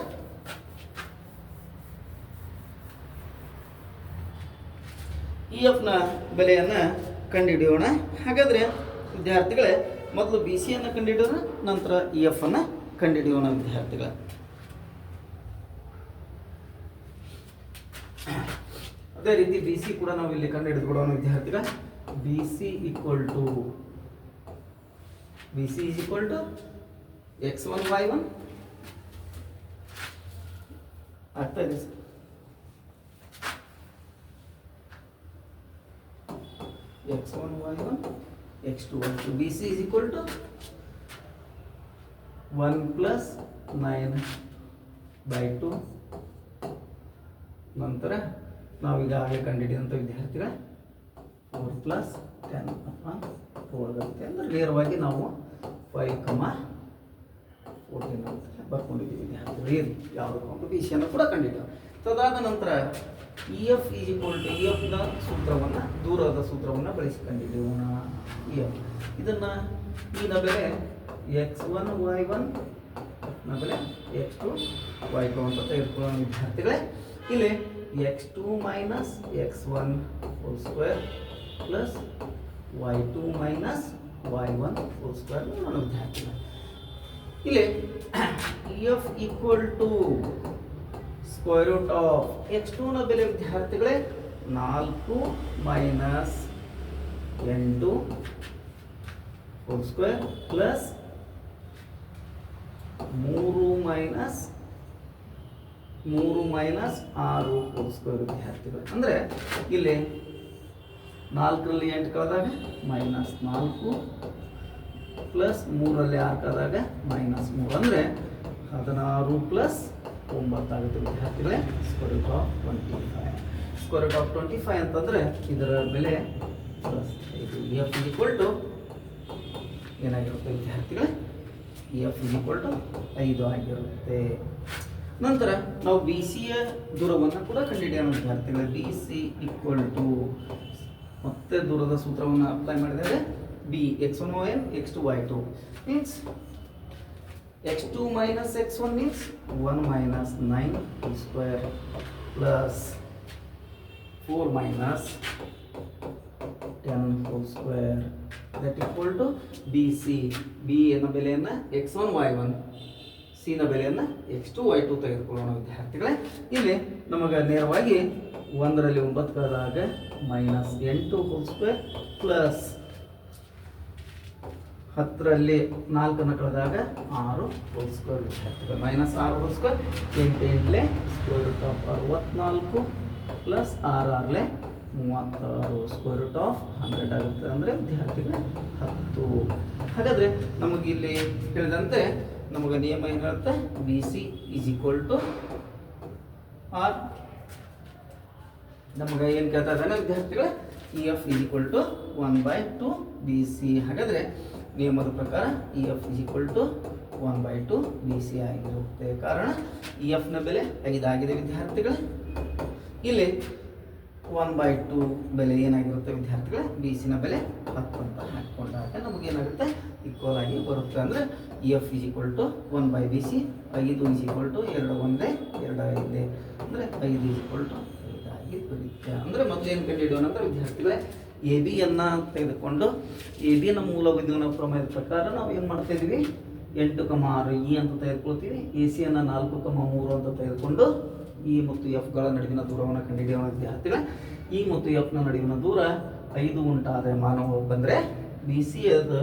ಇ ಎಫ್ನ ಬೆಲೆಯನ್ನು ಕಂಡುಹಿಡಿಯೋಣ. ಹಾಗಾದರೆ ವಿದ್ಯಾರ್ಥಿಗಳೇ ಮೊದಲು ಬಿ ಸಿಯನ್ನು ಕಂಡುಹಿಡಿಯೋಣ, ನಂತರ ಇ ಎಫ್ ಅನ್ನು ಕಂಡುಹಿಡಿಯೋಣ ವಿದ್ಯಾರ್ಥಿಗಳ. ಅದೇ ರೀತಿ ಬಿ ಸಿ ಕೂಡ ನಾವು ಇಲ್ಲಿ ಕಂಡು ಹಿಡಿದುಬಿಡೋಣ ವಿದ್ಯಾರ್ಥಿಗಳ. B C equal to x1 y1 ಆಗ್ತಾ ಇದೆ sir. x1 y1 x2 y2. B C is equal to 1 + 9/2. ನಂತರ ನಾವೀಗ ಹಾಗೆ ಕಂಡುಹಿಡಿದಂಥ ವಿದ್ಯಾರ್ಥಿಗಳ 4 + 10/4 ಆಗುತ್ತೆ. ಅಂದರೆ ನೇರವಾಗಿ ನಾವು 5,14 ಅಂತ ಬರ್ಕೊಂಡಿದ್ದೀವಿ ವಿದ್ಯಾರ್ಥಿಗಳು. ಏನು ಯಾವುದಕ್ಕೂ ಬಿ ಸಿಯನ್ನು ಕೂಡ ಕಂಡುಹಿಡಿಯೋಣ. ತದಾದ ನಂತರ E F is equal to E ಎಫ್ನ ಸೂತ್ರವನ್ನು ದೂರದ ಸೂತ್ರವನ್ನು ಬಳಸಿ ಕಂಡುಹಿಡಿಯೋಣ. ಇ ಎಫ್ ಇದನ್ನು ಈನ ಬೆಲೆ x1 y1 ನ ಬೆಲೆ x2 y2 ಅಂತ ತೆಗೆದುಕೊಳ್ಳೋಣ ವಿದ್ಯಾರ್ಥಿಗಳೇ. ಇಲ್ಲಿ x2 - x1 whole square plus y2 - y1 whole square ನೋಡೋಣ ವಿದ್ಯಾರ್ಥಿಗಳೇ. ಇಲ್ಲಿ E F equal to square root of x2 ನ ಬೆಲೆ ವಿದ್ಯಾರ್ಥಿಗಳೇ 4 - 8 whole square plus 3 - 6 whole square ವಿದ್ಯಾರ್ಥಿಗಳು. ಅಂದರೆ ಇಲ್ಲಿ 4ರಲ್ಲಿ 8 ಕಳೆದಾಗ -4 ಪ್ಲಸ್ 3ರಲ್ಲಿ 6 ಕಳೆದಾಗ -3 ಅಂದರೆ 16 + 9 ಆಗುತ್ತೆ ವಿದ್ಯಾರ್ಥಿಗಳೇ. ಸ್ಕ್ವೇರ್ ರೂಟ್ ಆಫ್ 25 ಅಂತಂದರೆ ಇದರ ಬೆಲೆ +5. ಇ ಎಫ್ ಈಕ್ವಲ್ ಟು ಏನಾಗಿರುತ್ತೆ ವಿದ್ಯಾರ್ಥಿಗಳೇ? ಇ ಎಫ್ ಈಕ್ವಲ್ ಟು 5 ಆಗಿರುತ್ತೆ. ನಂತರ ನಾವು ಬಿ ಸಿಯ ದೂರವನ್ನು ಕೂಡ ಕಂಡುಹಿಡಿಯೋಣ ವಿದ್ಯಾರ್ಥಿಗಳೇ. ಬಿ ಸಿ ಈಕ್ವಲ್ ಟು ಮತ್ತೆ ದೂರದ ಸೂತ್ರವನ್ನು ಅಪ್ಲೈ ಮಾಡಿದರೆ B x1 y1 x2 y2 means x2 - x1 means 1 - 9 whole square plus 4 - 10 whole square that equal to BC. B ಎನ್ನ ಬೆಲೆಯನ್ನು x1 y1, C ನ ಬೆಲೆಯನ್ನು x2 y2 ತೆಗೆದುಕೊಳ್ಳೋಣ ವಿದ್ಯಾರ್ಥಿಗಳೇ. ಇಲ್ಲಿ ನಮಗೆ ನೇರವಾಗಿ 1ರಲ್ಲಿ 9 ಕಳೆದಾಗ -8 whole square ಪ್ಲಸ್ 10ರಲ್ಲಿ 4 ಕಳೆದಾಗ 6 whole square ವಿದ್ಯಾರ್ಥಿಗಳು -6 whole square 8 × 8 = 64 ಪ್ಲಸ್ ಆರ್ ಆರ್ಲೆ 36 ಸ್ಕ್ವೇರ್ ರೂಟ್ ಆಫ್ 100 ಆಗುತ್ತೆ. ಅಂದರೆ ವಿದ್ಯಾರ್ಥಿಗಳೇ 10. ಹಾಗಾದರೆ ನಮಗೆ ಇಲ್ಲಿ ಹೇಳಿದಂತೆ ನಮಗೆ ನಿಯಮ ಏನು ಹೇಳುತ್ತೆ, B C is equal to R. ನಮಗೆ ಏನು ಕೇಳ್ತಾ ಇದ್ದಾನೆ ವಿದ್ಯಾರ್ಥಿಗಳೇ, E F is equal to 1/2 B C. ಹಾಗಾದರೆ ನಿಯಮದ ಪ್ರಕಾರ E F is equal to 1/2 B C ಆಗಿರುತ್ತೆ. ಕಾರಣ ಇ ಎಫ್ನ ಬೆಲೆ 5 ಆಗಿದೆ ವಿದ್ಯಾರ್ಥಿಗಳೇ. ಇಲ್ಲಿ 1/2 ಬೆಲೆ ಏನಾಗಿರುತ್ತೆ ವಿದ್ಯಾರ್ಥಿಗಳೇ, ಬಿ ಸಿನ ಬೆಲೆ 10 ಅಂತ ಹಾಕ್ಕೊಂಡಾಗ ನಮಗೇನಾಗುತ್ತೆ, ಈಕ್ವಲ್ ಆಗಿ ಬರುತ್ತೆ. ಅಂದರೆ E F is equal to 1/BC. 5 is equal to 2 1 2 5 ಅಂದರೆ 5 ಈಸ್ ಈಕ್ವಲ್ ಟು 5 ಆಗಿ ಬರುತ್ತೆ. ಅಂದರೆ ಮೊದಲೇನು ಕಂಡುಹಿಡಿಯೋಣ ಅಂತ ವಿದ್ಯಾರ್ಥಿಗಳೇ, ಎ ಬಿಯನ್ನು ತೆಗೆದುಕೊಂಡು ಎ ಬಿನ ಮೂಲ ವಿದ್ಯುನ ಪ್ರಮೇಯದ ಪ್ರಕಾರ ನಾವು ಏನು ಮಾಡ್ತಾ ಇದ್ದೀವಿ, 8,6 ಇ ಅಂತ ತೆಗೆದುಕೊಳ್ತೀವಿ. ಎ ಸಿಯನ್ನು 4,3 ಅಂತ ತೆಗೆದುಕೊಂಡು ಇ ಮತ್ತು ಎಫ್ಗಳ ನಡುವಿನ ದೂರವನ್ನು ಕಂಡುಹಿಡಿಯೋಣ ವಿದ್ಯಾರ್ಥಿಗಳೇ. ಇ ಮತ್ತು ಎಫ್ನ ನಡುವಿನ ದೂರ 5 ಉಂಟಾದರೆ ಮಾನವ ಬಂದರೆ ಬಿ ಸಿ ಅದು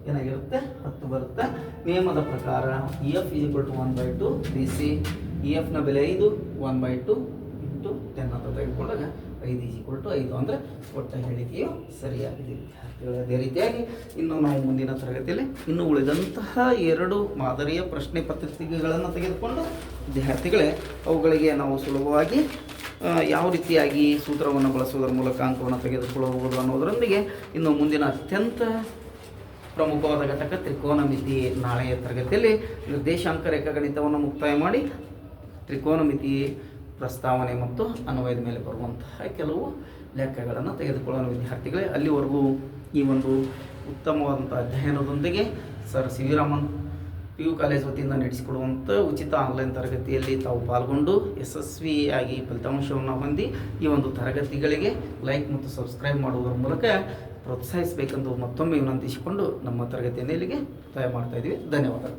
ಏನಾಗಿರುತ್ತೆ, 10 ಬರುತ್ತೆ. ನಿಯಮದ ಪ್ರಕಾರ E F is equal to 1/2 B C. E ಎಫ್ನ ಬೆಲೆ 5, 1/2 ಇಂಟು 10 ಅಂತ ತೆಗೆದುಕೊಂಡಾಗ 5 ಈಸ್ ಈಕ್ವಲ್ ಟು 5. ಅಂದರೆ ಒಟ್ಟ ಹೇಳಿಕೆಯು ಸರಿಯಾಗಿದೆ ವಿದ್ಯಾರ್ಥಿಗಳು. ಅದೇ ರೀತಿಯಾಗಿ ಇನ್ನು ನಾವು ಮುಂದಿನ ತರಗತಿಯಲ್ಲಿ ಇನ್ನು ಉಳಿದಂತಹ 2 ಮಾದರಿಯ ಪ್ರಶ್ನೆ ಪತ್ರಿಕೆಗಳನ್ನು ತೆಗೆದುಕೊಂಡು ವಿದ್ಯಾರ್ಥಿಗಳೇ ಅವುಗಳಿಗೆ ನಾವು ಸುಲಭವಾಗಿ ಯಾವ ರೀತಿಯಾಗಿ ಸೂತ್ರವನ್ನು ಬಳಸುವುದರ ಮೂಲಕ ಅಂಕವನ್ನು ತೆಗೆದುಕೊಳ್ಳಬಹುದು ಅನ್ನೋದರೊಂದಿಗೆ ಇನ್ನು ಮುಂದಿನ ಅತ್ಯಂತ ಪ್ರಮುಖವಾದ ಘಟಕ ತ್ರಿಕೋನಮಿತಿ ನಾಳೆಯ ತರಗತಿಯಲ್ಲಿ ನಿರ್ದೇಶಾಂಕ ರೇಖಾಗಣಿತವನ್ನು ಮುಕ್ತಾಯ ಮಾಡಿ ತ್ರಿಕೋನಮಿತಿ ಪ್ರಸ್ತಾವನೆ ಮತ್ತು ಅನ್ವಯದ ಮೇಲೆ ಬರುವಂತಹ ಕೆಲವು ಲೆಕ್ಕಗಳನ್ನು ತೆಗೆದುಕೊಳ್ಳೋಣ ವಿದ್ಯಾರ್ಥಿಗಳೇ. ಅಲ್ಲಿವರೆಗೂ ಈ ಒಂದು ಉತ್ತಮವಾದಂಥ ಅಧ್ಯಯನದೊಂದಿಗೆ sir C V Raman PU college ವತಿಯಿಂದ ನಡೆಸಿಕೊಡುವಂಥ ಉಚಿತ ಆನ್ಲೈನ್ ತರಗತಿಯಲ್ಲಿ ತಾವು ಪಾಲ್ಗೊಂಡು ಯಶಸ್ವಿಯಾಗಿ ಫಲಿತಾಂಶವನ್ನು ಹೊಂದಿ ಈ ಒಂದು ತರಗತಿಗಳಿಗೆ ಲೈಕ್ ಮತ್ತು ಸಬ್ಸ್ಕ್ರೈಬ್ ಮಾಡುವುದರ ಮೂಲಕ ಪ್ರೋತ್ಸಾಹಿಸಬೇಕೆಂದು ಮತ್ತೊಮ್ಮೆ ವಿನಂತಿಸಿಕೊಂಡು ನಮ್ಮ ತರಗತಿಯನ್ನು ಇಲ್ಲಿಗೆ ಮುಕ್ತಾಯ ಮಾಡ್ತಾ ಇದ್ದೀವಿ. ಧನ್ಯವಾದಗಳು.